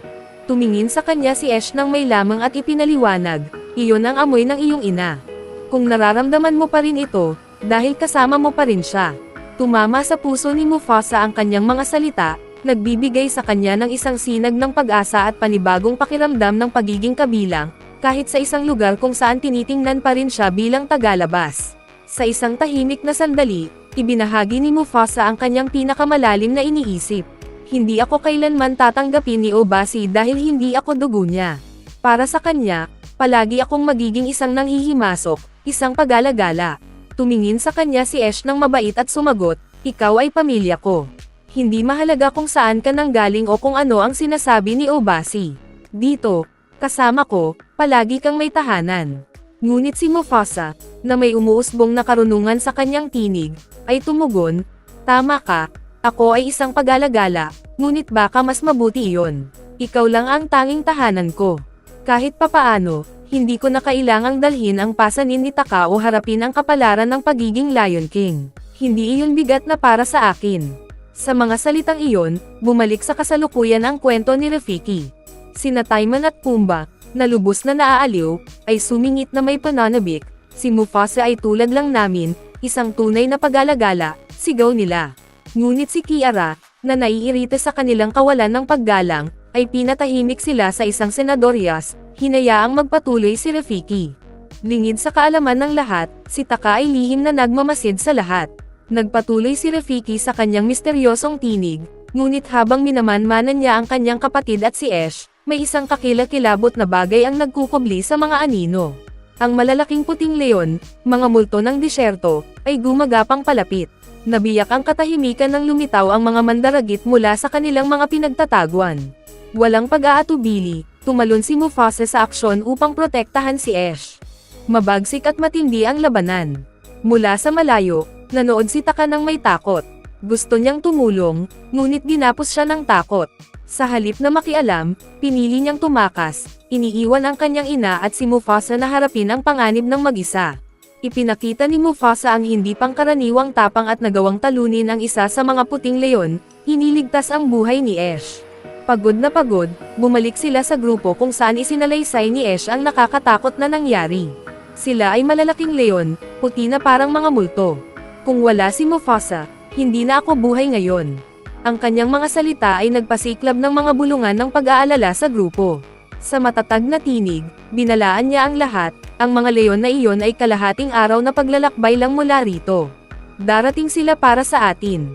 Tumingin sa kanya si Ash nang may lamang at ipinaliwanag, iyon ang amoy ng iyong ina. Kung nararamdaman mo pa rin ito, dahil kasama mo pa rin siya. Tumama sa puso ni Mufasa ang kanyang mga salita, nagbibigay sa kanya ng isang sinag ng pag-asa at panibagong pakiramdam ng pagiging kabilang, kahit sa isang lugar kung saan tinitingnan pa rin siya bilang tagalabas. Sa isang tahimik na sandali, ibinahagi ni Mufasa ang kanyang pinakamalalim na iniisip. Hindi ako kailanman tatanggapin ni Obasi dahil hindi ako dugo niya. Para sa kanya, palagi akong magiging isang nanghihimasok, isang pag-alagala. Tumingin sa kanya si Ash ng mabait at sumagot, ikaw ay pamilya ko. Hindi mahalaga kung saan ka nanggaling o kung ano ang sinasabi ni Obasi. Dito, kasama ko, palagi kang may tahanan. Ngunit si Mufasa, na may umuusbong na karunungan sa kanyang tinig, ay tumugon, tama ka, ako ay isang pag-alagala, ngunit baka mas mabuti iyon. Ikaw lang ang tanging tahanan ko. Kahit papaano, hindi ko na kailangang dalhin ang pasanin ni Taka o harapin ang kapalaran ng pagiging Lion King. Hindi iyon bigat na para sa akin. Sa mga salitang iyon, bumalik sa kasalukuyan ang kwento ni Rafiki. Sina Timon at Pumbaa, na lubos na naaaliw, ay sumingit na may pananabik, si Mufasa ay tulad lang namin, isang tunay na pag-alagala, sigaw nila. Ngunit si Kiara, na naiirita sa kanilang kawalan ng paggalang, ay pinatahimik sila sa isang senadoryas, hinayaang magpatuloy si Rafiki. Lingid sa kaalaman ng lahat, si Taka ay lihim na nagmamasid sa lahat. Nagpatuloy si Rafiki sa kanyang misteryosong tinig, ngunit habang minamanmanan niya ang kanyang kapatid at si Ash, may isang kakilakilabot na bagay ang nagkukubli sa mga anino. Ang malalaking puting leon, mga multo ng disyerto, ay gumagapang palapit. Nabiyak ang katahimikan ng lumitaw ang mga mandaragit mula sa kanilang mga pinagtataguan. Walang pag-aatubili, tumalon si Mufasa sa aksyon upang protektahan si Ash. Mabagsik at matindi ang labanan. Mula sa malayo, nanood si Taka ng may takot. Gusto niyang tumulong, ngunit ginapos siya ng takot. Sa halip na makialam, pinili niyang tumakas, iniiwan ang kanyang ina at si Mufasa na harapin ang panganib ng mag-isa. Ipinakita ni Mufasa ang hindi pangkaraniwang tapang at nagawang talunin ang isa sa mga puting leon, hiniligtas ang buhay ni Ash. Pagod na pagod, bumalik sila sa grupo kung saan isinalaysay ni Ash ang nakakatakot na nangyari. Sila ay malalaking leon, puti na parang mga multo. Kung wala si Mufasa, hindi na ako buhay ngayon. Ang kanyang mga salita ay nagpasiklab ng mga bulungan ng pag-aalala sa grupo. Sa matatag na tinig, binalaan niya ang lahat, ang mga leon na iyon ay kalahating araw na paglalakbay lang mula rito. Darating sila para sa atin.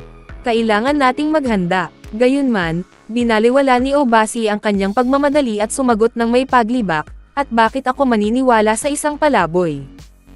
Kailangan nating maghanda. Gayunman, binaliwala ni Obasi ang kanyang pagmamadali at sumagot ng may paglibak, at bakit ako maniniwala sa isang palaboy?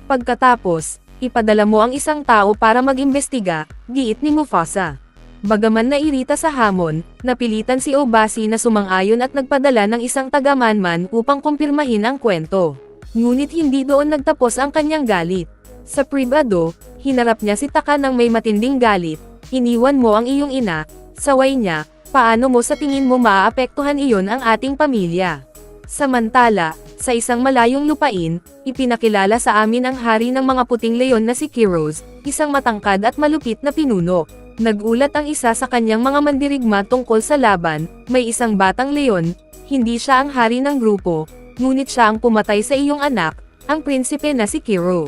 Pagkatapos, ipadala mo ang isang tao para mag-imbestiga, giit ni Mufasa. Bagaman nairita sa hamon, napilitan si Obasi na sumang-ayon at nagpadala ng isang taga-manman upang kumpirmahin ang kwento. Ngunit hindi doon nagtapos ang kanyang galit. Sa pribado, hinarap niya si Taka ng may matinding galit, iniwan mo ang iyong ina, saway niya, paano mo sa tingin mo maaapektuhan iyon ang ating pamilya? Samantala, sa isang malayong lupain, ipinakilala sa amin ang hari ng mga puting leon na si Kiros, isang matangkad at malupit na pinuno. Nagulat ang isa sa kanyang mga mandirigma tungkol sa laban, may isang batang leon, Hindi siya ang hari ng grupo, ngunit siya ang pumatay sa iyong anak, ang prinsipe na si Kiro.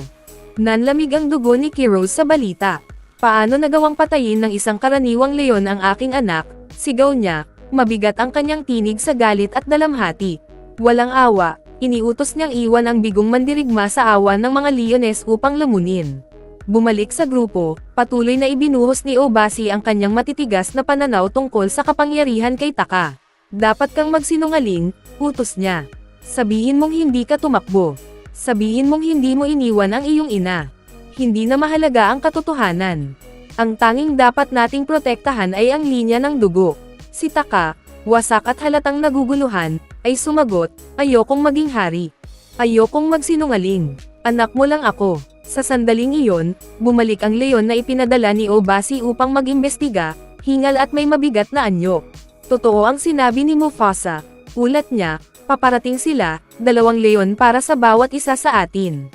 Nanlamig ang dugo ni Kiro sa balita. Paano nagawang patayin ng isang karaniwang leon ang aking anak? Sigaw niya, mabigat ang kanyang tinig sa galit at dalamhati. Walang awa, iniutos niyang iwan ang bigong mandirigma sa awan ng mga leones upang lamunin. Bumalik sa grupo, patuloy na ibinuhos ni Obasi ang kanyang matitigas na pananaw tungkol sa kapangyarihan kay Taka. Dapat kang magsinungaling, utos niya. Sabihin mong hindi ka tumakbo. Sabihin mong hindi mo iniwan ang iyong ina. Hindi na mahalaga ang katotohanan. Ang tanging dapat nating protektahan ay ang linya ng dugo. Si Taka, wasak at halatang naguguluhan, ay sumagot, ayokong maging hari. Ayokong magsinungaling. Anak mo lang ako. Sa sandaling iyon, bumalik ang leon na ipinadala ni Obasi upang mag-imbestiga, hingal at may mabigat na anyo. Totoo ang sinabi ni Mufasa. Ulat niya, paparating sila, 2 leon para sa bawat isa sa atin.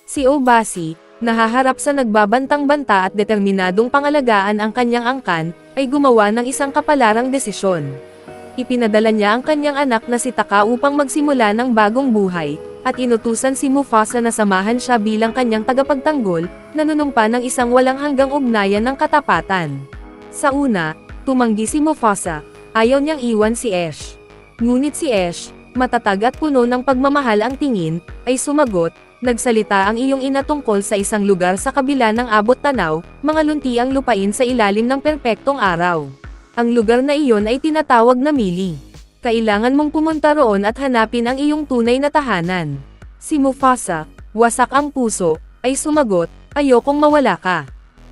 Si Obasi, nahaharap sa nagbabantang-banta at determinadong pangalagaan ang kanyang angkan, ay gumawa ng isang kapalarang desisyon. Ipinadala niya ang kanyang anak na si Taka upang magsimula ng bagong buhay, at inutusan si Mufasa na samahan siya bilang kanyang tagapagtanggol, nanunumpa ng isang walang hanggang ugnayan ng katapatan. Sa una, tumanggi si Mufasa, ayaw niyang iwan si Ash. Ngunit si Ash, matatag at puno ng pagmamahal ang tingin, ay sumagot, nagsalita ang iyong ina tungkol sa isang lugar sa kabila ng abot tanaw, mga luntiang lupain sa ilalim ng perpektong araw. Ang lugar na iyon ay tinatawag na Mili. Kailangan mong pumunta roon at hanapin ang iyong tunay na tahanan. Si Mufasa, wasak ang puso, ay sumagot, ayokong mawala ka.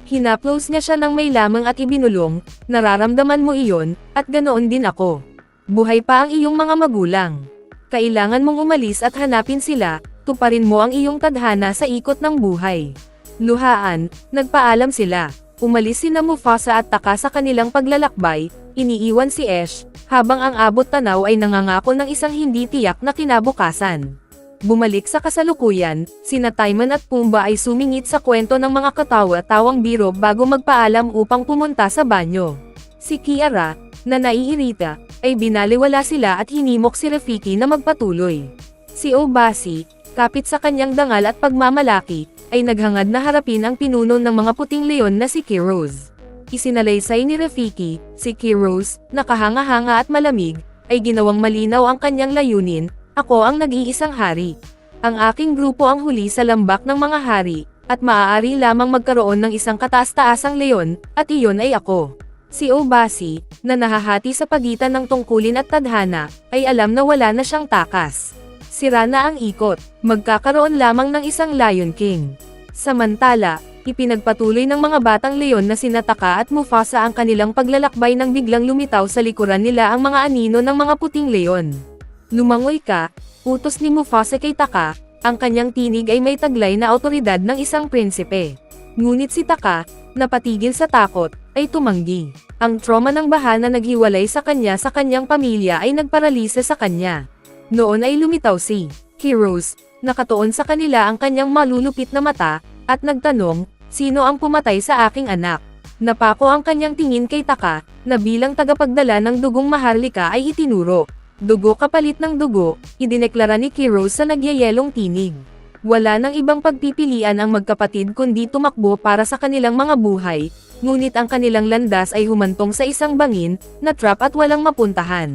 Hinaplos niya siya ng may lamang at ibinulong, nararamdaman mo iyon, at ganoon din ako. Buhay pa ang iyong mga magulang. Kailangan mong umalis at hanapin sila, tuparin mo ang iyong tadhana sa ikot ng buhay. Luhaan, nagpaalam sila. Umalis sina Mufasa at Taka sa kanilang paglalakbay, iniiwan si Ash, habang ang abot tanaw ay nangangako ng isang hindi tiyak na kinabukasan. Bumalik sa kasalukuyan, sina Timon at Pumbaa ay sumingit sa kwento ng mga katawa-tawang biro bago magpaalam upang pumunta sa banyo. Si Kiara, na naiirita, ay binaliwala sila at hinimok si Rafiki na magpatuloy. Si Obasi, kapit sa kanyang dangal at pagmamalaki, ay naghangad na harapin ang pinuno ng mga puting leon na si Kiros. Isinalaysay ni Rafiki, si Kiros, nakahanga-hanga at malamig, ay ginawang malinaw ang kanyang layunin, ako ang nag-iisang hari. Ang aking grupo ang huli sa lambak ng mga hari, at maaari lamang magkaroon ng isang kataas-taasang leon, at iyon ay ako. Si Obasi, na nahahati sa pagitan ng tungkulin at tadhana, ay alam na wala na siyang takas. Sira na ang ikot, magkakaroon lamang ng isang Lion King. Samantala, ipinagpatuloy ng mga batang leon na sina Taka at Mufasa ang kanilang paglalakbay nang biglang lumitaw sa likuran nila ang mga anino ng mga puting leon. Lumangoy ka, utos ni Mufasa kay Taka, ang kanyang tinig ay may taglay na awtoridad ng isang prinsipe. Ngunit si Taka, napatigil sa takot, ay tumanggi. Ang trauma ng baha na naghiwalay sa kanyang pamilya ay nagparalisa sa kanya. Noon ay lumitaw si Kiros, nakatuon sa kanila ang kanyang malulupit na mata, at nagtanong, sino ang pumatay sa aking anak? Napako ang kanyang tingin kay Taka, na bilang tagapagdala ng dugong Maharlika ay itinuro. Dugo kapalit ng dugo, idineklara ni Kiros sa nagyayelong tinig. Wala nang ibang pagpipilian ang magkapatid kundi tumakbo para sa kanilang mga buhay, ngunit ang kanilang landas ay humantong sa isang bangin, na trap at walang mapuntahan.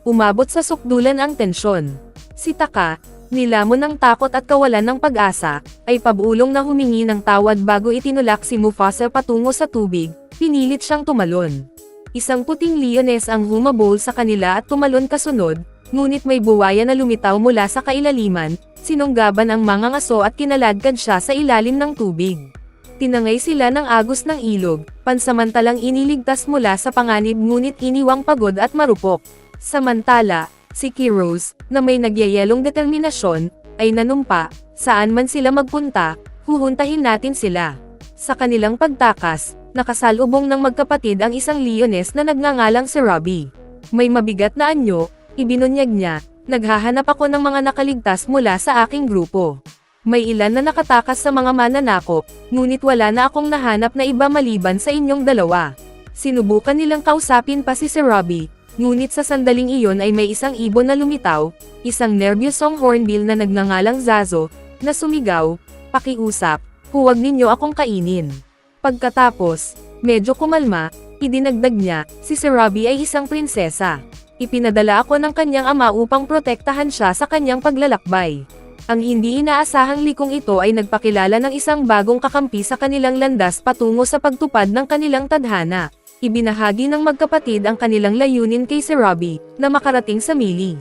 Umabot sa sukdulan ang tensyon. Si Taka, nilamon ng takot at kawalan ng pag-asa, ay pabulong na humingi ng tawad bago itinulak si Mufasa patungo sa tubig, pinilit siyang tumalon. Isang puting leones ang humabol sa kanila at tumalon kasunod, ngunit may buwaya na lumitaw mula sa kailaliman, sinunggaban ang mga ngaso at kinaladkad siya sa ilalim ng tubig. Tinangay sila ng agos ng ilog, pansamantalang iniligtas mula sa panganib ngunit iniwang pagod at marupok. Samantala, si Kiros, na may nagyayelong determinasyon, ay nanumpa, saan man sila magpunta, huhuntahin natin sila. Sa kanilang pagtakas, nakasalubong ng magkapatid ang isang leones na nagngangalang si Robbie. May mabigat na anyo, ibinunyag niya, naghahanap ako ng mga nakaligtas mula sa aking grupo. May ilan na nakatakas sa mga mananakop, ngunit wala na akong nahanap na iba maliban sa inyong dalawa. Sinubukan nilang kausapin pa si Robbie, Ngunit sa sandaling iyon ay may isang ibon na lumitaw, isang nerbyosong hornbill na nagngangalang Zazo, na sumigaw, "Pakiusap, huwag ninyo akong kainin." Pagkatapos, medyo kumalma, idinagdag niya, si Sir Robbie ay isang prinsesa. Ipinadala ako ng kanyang ama upang protektahan siya sa kanyang paglalakbay. Ang hindi inaasahang likong ito ay nagpakilala ng isang bagong kakampi sa kanilang landas patungo sa pagtupad ng kanilang tadhana. Ibinahagi ng magkapatid ang kanilang layunin kay Sir Robbie, na makarating sa Mili.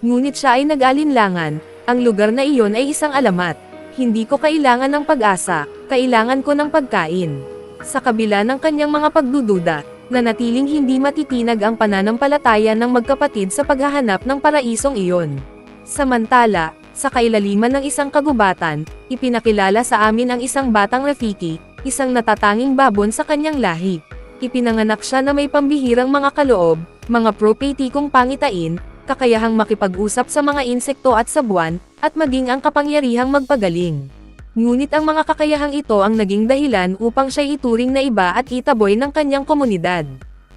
Ngunit siya ay nag-alinlangan, ang lugar na iyon ay isang alamat. Hindi ko kailangan ng pag-asa, kailangan ko ng pagkain. Sa kabila ng kanyang mga pagdududa, nanatiling hindi matitinag ang pananampalataya ng magkapatid sa paghahanap ng paraisong iyon. Samantala, sa kailaliman ng isang kagubatan, ipinakilala sa amin ang isang batang Rafiki, isang natatanging babon sa kanyang lahi. Ipinanganak siya na may pambihirang mga kaloob, mga propetikong pangitain, kakayahang makipag-usap sa mga insekto at sa buwan, at maging ang kapangyarihang magpagaling. Ngunit ang mga kakayahang ito ang naging dahilan upang siya ituring na iba at itaboy ng kanyang komunidad.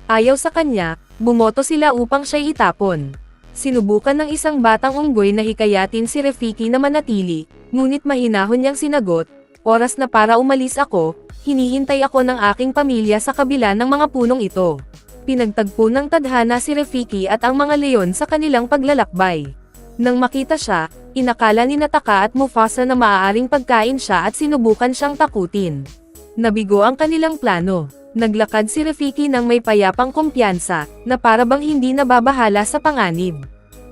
Ayaw sa kanya, bumoto sila upang siya itapon. Sinubukan ng isang batang unggoy na hikayatin si Rafiki na manatili, ngunit mahinahon niyang sinagot, "Oras na para umalis ako, hinihintay ako ng aking pamilya sa kabila ng mga punong ito." Pinagtagpo ng tadhana si Rafiki at ang mga leon sa kanilang paglalakbay. Nang makita siya, inakala ni Taka at Mufasa na maaaring pagkain siya at sinubukan siyang takutin. Nabigo ang kanilang plano. Naglakad si Rafiki ng may payapang kumpiyansa, na para bang hindi nababahala sa panganib.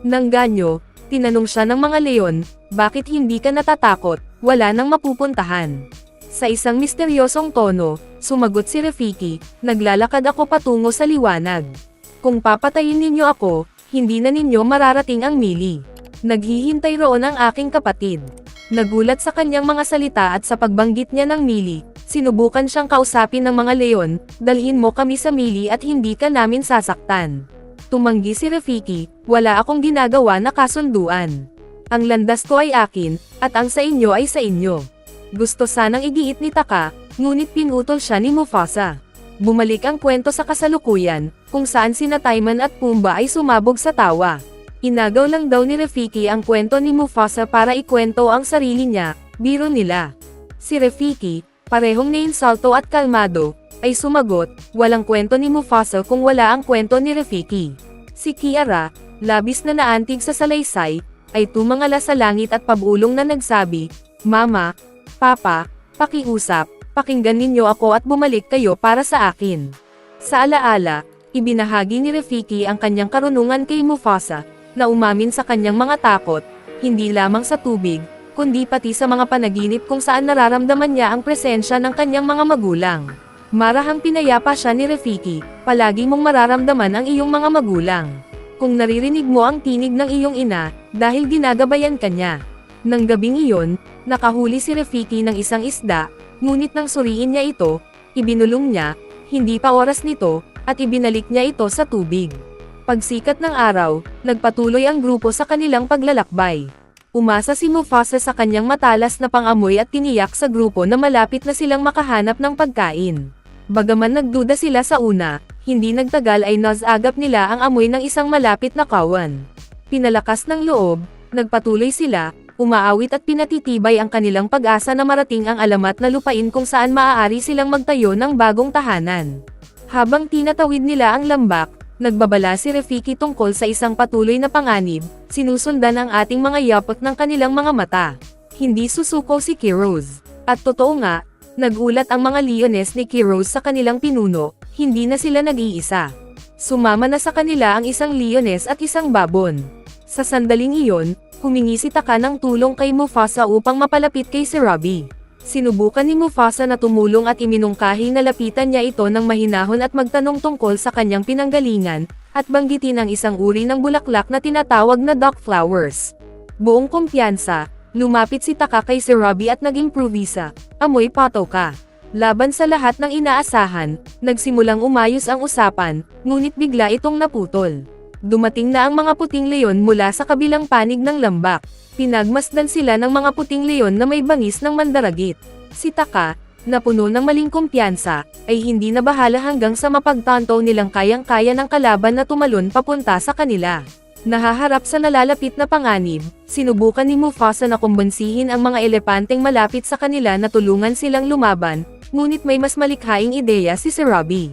Nang ganyo, tinanong siya ng mga leon, "Bakit hindi ka natatakot? Wala nang mapupuntahan." Sa isang misteryosong tono, sumagot si Rafiki, "Naglalakad ako patungo sa liwanag. Kung papatayin ninyo ako, hindi na ninyo mararating ang Mili. Naghihintay roon ang aking kapatid." Nagulat sa kanyang mga salita at sa pagbanggit niya ng Mili, sinubukan siyang kausapin ng mga leon, "Dalhin mo kami sa Mili at hindi ka namin sasaktan." Tumanggi si Rafiki, "Wala akong ginagawa na kasunduan. Ang landas ko ay akin, at ang sa inyo ay sa inyo." Gusto sanang igiit ni Taka, ngunit pinutol siya ni Mufasa. Bumalik ang kwento sa kasalukuyan, kung saan sina Timon at Pumbaa ay sumabog sa tawa. Inagaw lang daw ni Rafiki ang kwento ni Mufasa para ikwento ang sarili niya, biro nila. Si Rafiki, parehong neinsulto at kalmado, ay sumagot, "Walang kwento ni Mufasa kung wala ang kwento ni Rafiki." Si Kiara, labis na naantig sa salaysay, ay tumangala sa langit at pabulong na nagsabi, "Mama, Papa, pakiusap, pakinggan ninyo ako at bumalik kayo para sa akin." Sa alaala, ibinahagi ni Rafiki ang kanyang karunungan kay Mufasa, na umamin sa kanyang mga takot, hindi lamang sa tubig, kundi pati sa mga panaginip kung saan nararamdaman niya ang presensya ng kanyang mga magulang. Marahang pinayapa siya ni Rafiki, "Palagi mong mararamdaman ang iyong mga magulang. Kung naririnig mo ang tinig ng iyong ina, dahil ginagabayan ka niya." Nang gabing iyon, nakahuli si Rafiki ng isang isda, ngunit nang suriin niya ito, ibinulong niya, hindi pa oras nito, at ibinalik niya ito sa tubig. Pagsikat ng araw, nagpatuloy ang grupo sa kanilang paglalakbay. Umasa si Mufasa sa kanyang matalas na pangamoy at tiniyak sa grupo na malapit na silang makahanap ng pagkain. Bagaman nagduda sila sa una, hindi nagtagal ay nasagap nila ang amoy ng isang malapit na kawan. Pinalakas ng loob, nagpatuloy sila, umaawit at pinatitibay ang kanilang pag-asa na marating ang alamat na lupain kung saan maaari silang magtayo ng bagong tahanan. Habang tinatawid nila ang lambak, nagbabala si Rafiki tungkol sa isang patuloy na panganib, sinusundan ang ating mga yapot ng kanilang mga mata. Hindi susuko si Kiros. At totoo nga, nagulat ang mga leones ni Kiros sa kanilang pinuno, hindi na sila nag-iisa. Sumama na sa kanila ang isang leones at isang babon. Sa sandaling iyon, humingi si Taka ng tulong kay Mufasa upang mapalapit kay Sir Robbie. Sinubukan ni Mufasa na tumulong at iminungkahi na lapitan niya ito ng mahinahon at magtanong tungkol sa kanyang pinanggalingan, at banggitin ang isang uri ng bulaklak na tinatawag na dock flowers. Buong kumpiyansa, lumapit si Taka kay Sir Robbie at nag-improvisa, "Amoy pato ka." Laban sa lahat ng inaasahan, nagsimulang umayos ang usapan, ngunit bigla itong naputol. Dumating na ang mga puting leon mula sa kabilang panig ng lambak. Pinagmasdan sila ng mga puting leon na may bangis ng mandaragit. Si Taka, na puno ng maling kumpiyansa, ay hindi na bahala hanggang sa mapagtanto nilang kayang-kaya ng kalaban na tumalon papunta sa kanila. Nahaharap sa nalalapit na panganib, sinubukan ni Mufasa na kumbansihin ang mga elepanteng malapit sa kanila na tulungan silang lumaban, ngunit may mas malikhaing ideya si Sir Robbie.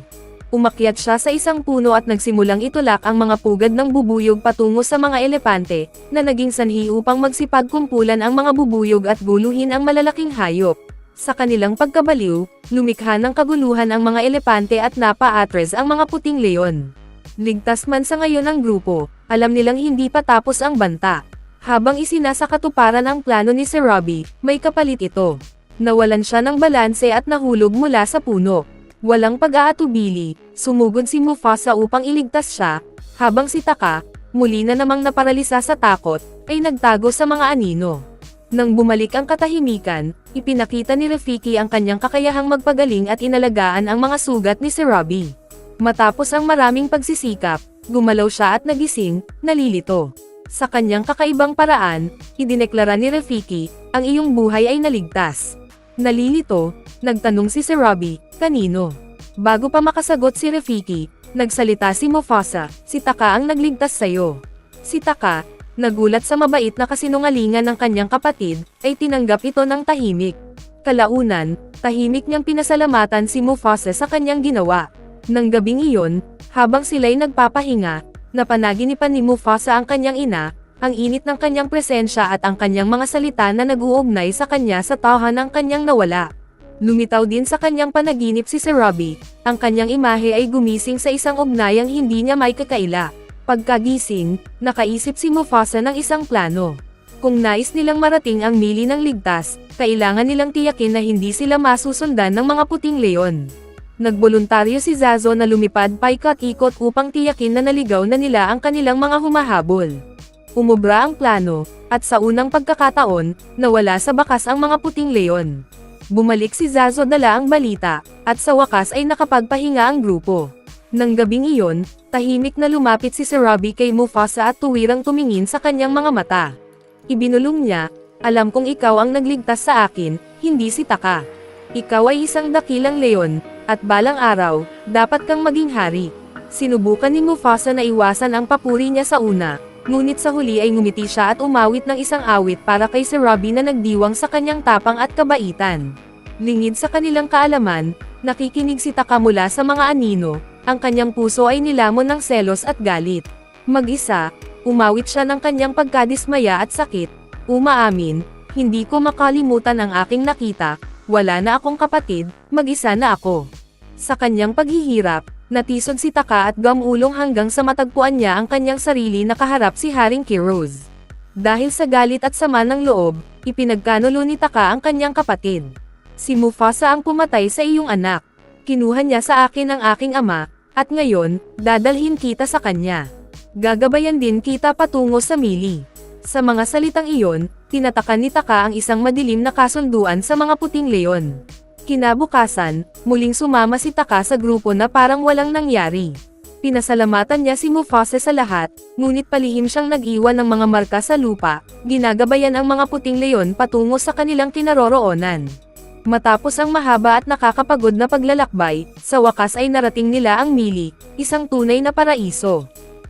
Umakyat siya sa isang puno at nagsimulang itulak ang mga pugad ng bubuyog patungo sa mga elepante, na naging sanhi upang magsipagkumpulan ang mga bubuyog at guluhin ang malalaking hayop. Sa kanilang pagkabaliw, lumikha ng kaguluhan ang mga elepante at napaatres ang mga puting leon. Ligtas man sa ngayon ang grupo, alam nilang hindi pa tapos ang banta. Habang isinasakatuparan ang plano ni Sir Robbie, may kapalit ito. Nawalan siya ng balanse at nahulog mula sa puno. Walang pag-aatubili, sumugod si Mufasa upang iligtas siya, habang si Taka, muli na namang naparalisa sa takot, ay nagtago sa mga anino. Nang bumalik ang katahimikan, ipinakita ni Rafiki ang kanyang kakayahang magpagaling at inalagaan ang mga sugat ni Sir Robbie. Matapos ang maraming pagsisikap, gumalaw siya at nagising, nalilito. Sa kanyang kakaibang paraan, idineklara ni Rafiki, ang iyong buhay ay naligtas. Nalilito, nagtanong si Sir Robbie, kanino? Bago pa makasagot si Rafiki, nagsalita si Mufasa, si Taka ang nagligtas sa'yo. Si Taka, nagulat sa mabait na kasinungalingan ng kanyang kapatid, ay tinanggap ito ng tahimik. Kalaunan, tahimik niyang pinasalamatan si Mufasa sa kanyang ginawa. Nang gabing iyon, habang sila'y nagpapahinga, napanaginipan ni Mufasa ang kanyang ina, ang init ng kanyang presensya at ang kanyang mga salita na nag-uugnay sa kanya sa tahanan ng kanyang nawala. Lumitaw din sa kanyang panaginip si Sir Robbie, ang kanyang imahe ay gumising sa isang ugnayang hindi niya may kakaila. Pagkagising, nakaisip si Mufasa ng isang plano. Kung nais nilang marating ang mili ng ligtas, kailangan nilang tiyakin na hindi sila masusundan ng mga puting leon. Nagboluntaryo si Zazo na lumipad paikot-ikot upang tiyakin na naligaw na nila ang kanilang mga humahabol. Umubra ang plano, at sa unang pagkakataon, nawala sa bakas ang mga puting leon. Bumalik si Zazo dala ang balita, at sa wakas ay nakapagpahinga ang grupo. Nang gabing iyon, tahimik na lumapit si Sir Robbie kay Mufasa at tuwirang tumingin sa kanyang mga mata. Ibinulong niya, alam kong ikaw ang nagligtas sa akin, hindi si Taka. Ikaw ay isang dakilang leon, at balang araw, dapat kang maging hari. Sinubukan ni Mufasa na iwasan ang papuri niya sa una, ngunit sa huli ay ngumiti siya at umawit ng isang awit para kay Sir Robbie na nagdiwang sa kanyang tapang at kabaitan. Lingid sa kanilang kaalaman, nakikinig si Taka mula sa mga anino, ang kanyang puso ay nilamon ng selos at galit. Mag-isa, umawit siya ng kanyang pagkadismaya at sakit, umaamin, hindi ko makalimutan ang aking nakita, wala na akong kapatid, mag-isa na ako. Sa kanyang paghihirap, natisod si Taka at gamulong hanggang sa matagpuan niya ang kanyang sarili na kaharap si Haring Kiroz. Dahil sa galit at sama ng loob, ipinagkanulo ni Taka ang kanyang kapatid. Si Mufasa ang pumatay sa iyong anak. Kinuha niya sa akin ang aking ama, at ngayon, dadalhin kita sa kanya. Gagabayan din kita patungo sa mili. Sa mga salitang iyon, tinatakan ni Taka ang isang madilim na kasunduan sa mga puting leon. Kinabukasan, muling sumama si Taka sa grupo na parang walang nangyari. Pinasalamatan niya si Mufasa sa lahat, ngunit palihim siyang nag-iwan ng mga marka sa lupa, ginagabayan ang mga puting leon patungo sa kanilang kinaroroonan. Matapos ang mahaba at nakakapagod na paglalakbay, sa wakas ay narating nila ang mili, isang tunay na paraiso.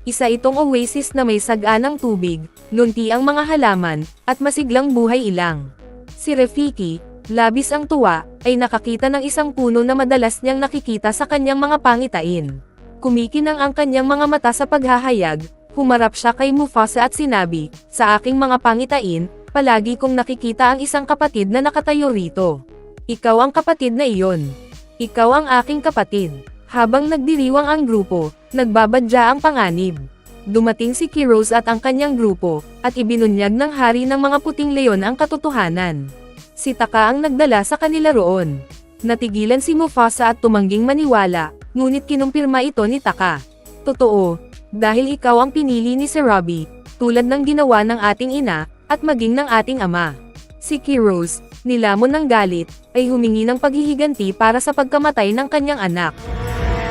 Isa itong oasis na may saganang tubig, lunti ang mga halaman, at masiglang buhay ilang. Si Rafiki, labis ang tuwa, ay nakakita ng isang puno na madalas niyang nakikita sa kanyang mga pangitain. Kumikinang ang kanyang mga mata sa paghahayag, humarap siya kay Mufasa at sinabi, sa aking mga pangitain, palagi kong nakikita ang isang kapatid na nakatayo rito. Ikaw ang kapatid na iyon. Ikaw ang aking kapatid. Habang nagdiriwang ang grupo, nagbabadya ang panganib. Dumating si Kiroz at ang kanyang grupo, at ibinunyag ng hari ng mga puting leon ang katotohanan. Si Taka ang nagdala sa kanila roon. Natigilan si Mufasa at tumangging maniwala, ngunit kinumpirma ito ni Taka. Totoo, dahil ikaw ang pinili ni Sir Robbie, tulad ng ginawa ng ating ina, at maging ng ating ama. Si Kiroz, nilamon ng galit, ay humingi ng paghihiganti para sa pagkamatay ng kanyang anak.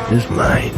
Is mine.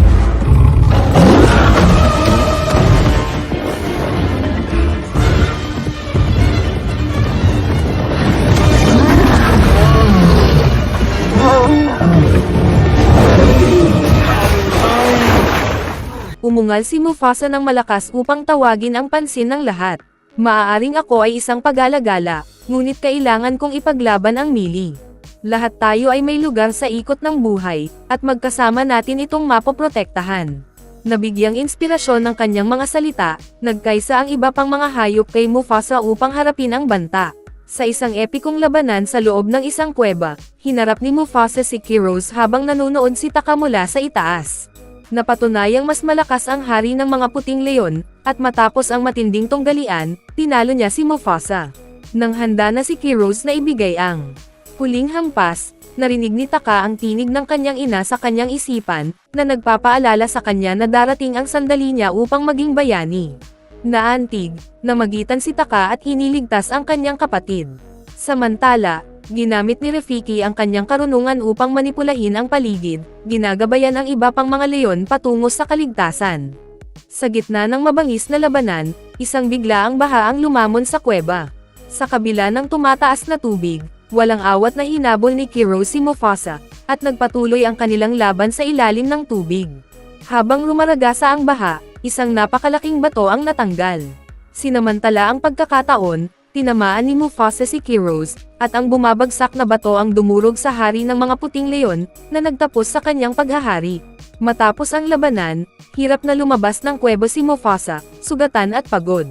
Umungal si Mufasa ng malakas upang tawagin ang pansin ng lahat. Maaaring ako ay isang pag-alagala, ngunit kailangan kong ipaglaban ang mili. Lahat tayo ay may lugar sa ikot ng buhay, at magkasama natin itong mapoprotektahan. Nabigyang inspirasyon ng kanyang mga salita, nagkaisa ang iba pang mga hayop kay Mufasa upang harapin ang banta. Sa isang epikong labanan sa loob ng isang kuweba, hinarap ni Mufasa si Kiros habang nanonood si Taka mula sa itaas. Napatunayang mas malakas ang hari ng mga puting leon, at matapos ang matinding tunggalian, tinalo niya si Mufasa. Nang handa na si Kiros na ibigay ang huling hampas, narinig ni Taka ang tinig ng kanyang ina sa kanyang isipan, na nagpapaalala sa kanya na darating ang sandali niya upang maging bayani. Naantig, namagitan si Taka at hiniligtas ang kanyang kapatid. Samantala, ginamit ni Rafiki ang kanyang karunungan upang manipulahin ang paligid, ginagabayan ang iba pang mga leon patungo sa kaligtasan. Sa gitna ng mabangis na labanan, isang biglaang baha ang lumamon sa kuweba. Sa kabila ng tumataas na tubig, walang awat na hinabol ni Kiros si Mufasa, at nagpatuloy ang kanilang laban sa ilalim ng tubig. Habang rumaragasa ang baha, isang napakalaking bato ang natanggal. Sinamantala ang pagkakataon, tinamaan ni Mufasa si Kiros, at ang bumabagsak na bato ang dumurog sa hari ng mga puting leon, na nagtapos sa kanyang paghahari. Matapos ang labanan, hirap na lumabas ng kuweba si Mufasa, sugatan at pagod.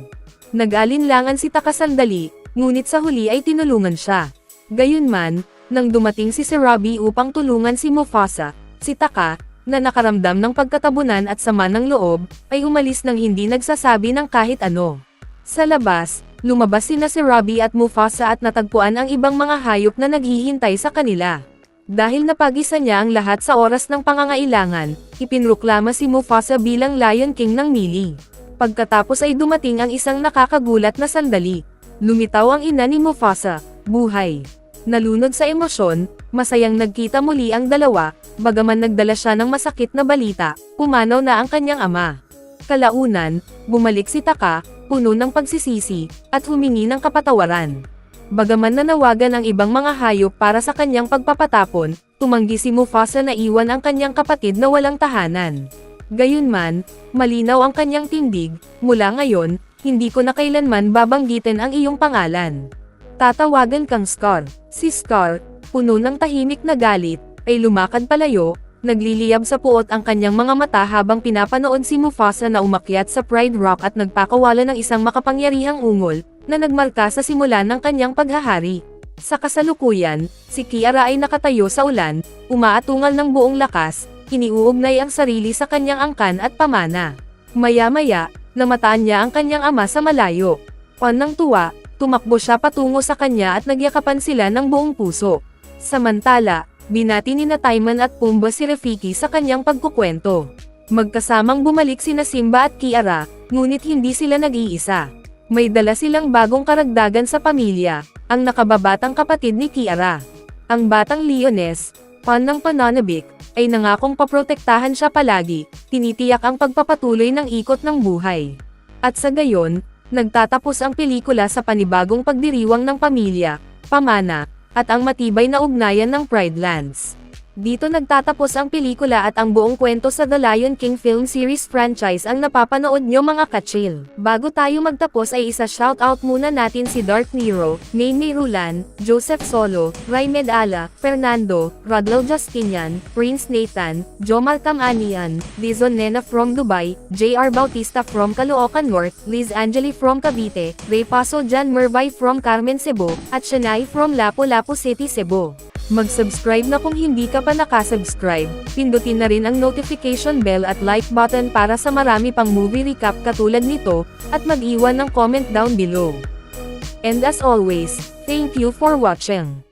Nag-alinlangan si Taka sandali, ngunit sa huli ay tinulungan siya. Gayunman, nang dumating si Serabi upang tulungan si Mufasa, si Taka, na nakaramdam ng pagkatabunan at sama ng loob, ay umalis nang hindi nagsasabi ng kahit ano. Sa labas, lumabas sina Serabi at Mufasa at natagpuan ang ibang mga hayop na naghihintay sa kanila. Dahil napagisa niya ang lahat sa oras ng pangangailangan, ipinroklama si Mufasa bilang Lion King ng Mili. Pagkatapos ay dumating ang isang nakakagulat na sandali. Lumitaw ang ina ni Mufasa, buhay. Nalunod sa emosyon, masayang nagkita muli ang dalawa, bagaman nagdala siya ng masakit na balita, pumanaw na ang kanyang ama. Kalaunan, bumalik si Taka, puno ng pagsisisi, at humingi ng kapatawaran. Bagaman nanawagan ang ibang mga hayop para sa kanyang pagpapatapon, tumanggi si Mufasa na iwan ang kanyang kapatid na walang tahanan. Gayunman, malinaw ang kanyang tindig, mula ngayon, hindi ko na kailanman babanggitin ang iyong pangalan. Tatawagan kang Scar. Si Scar, puno ng tahimik na galit, ay lumakad palayo, nagliliyab sa puot ang kanyang mga mata habang pinapanood si Mufasa na umakyat sa Pride Rock at nagpakawala ng isang makapangyarihang ungol, na nagmarka sa simula ng kanyang paghahari. Sa kasalukuyan, si Kiara ay nakatayo sa ulan, umaatungal ng buong lakas, iniuugnay ang sarili sa kanyang angkan at pamana. Maya-maya, namataan niya ang kanyang ama sa malayo. Ng tuwa, tumakbo siya patungo sa kanya at nagyakapan sila ng buong puso. Samantala, binati ni Timon at Pumbaa si Rafiki sa kanyang pagkukwento. Magkasamang bumalik sina Simba at Kiara, ngunit hindi sila nag-iisa. May dala silang bagong karagdagan sa pamilya, ang nakababatang kapatid ni Kiara. Ang batang Leones, ng pananabik, ay nangakong paprotektahan siya palagi, tinitiyak ang pagpapatuloy ng ikot ng buhay. At sa gayon, nagtatapos ang pelikula sa panibagong pagdiriwang ng pamilya, pamana, at ang matibay na ugnayan ng Pride Lands. Dito nagtatapos ang pelikula at ang buong kwento sa The Lion King Film Series franchise ang napapanood nyo mga kachil. Bago tayo magtapos ay isa-shoutout muna natin si Dark Nero, Maymay Rulan, Joseph Solo, Raymed Ala, Fernando, Rodlo Justinian, Prince Nathan, Jomar Kamanian, Dizon Nena from Dubai, JR Bautista from Caloocan North, Liz Angeli from Cavite, Ray Paso Jan Mervay from Carmen Cebu, at Shanai from Lapu-Lapu City, Cebu. Mag-subscribe na kung hindi ka pa nakasubscribe, pindutin na rin ang notification bell at like button para sa marami pang movie recap katulad nito, at mag-iwan ng comment down below. And as always, thank you for watching.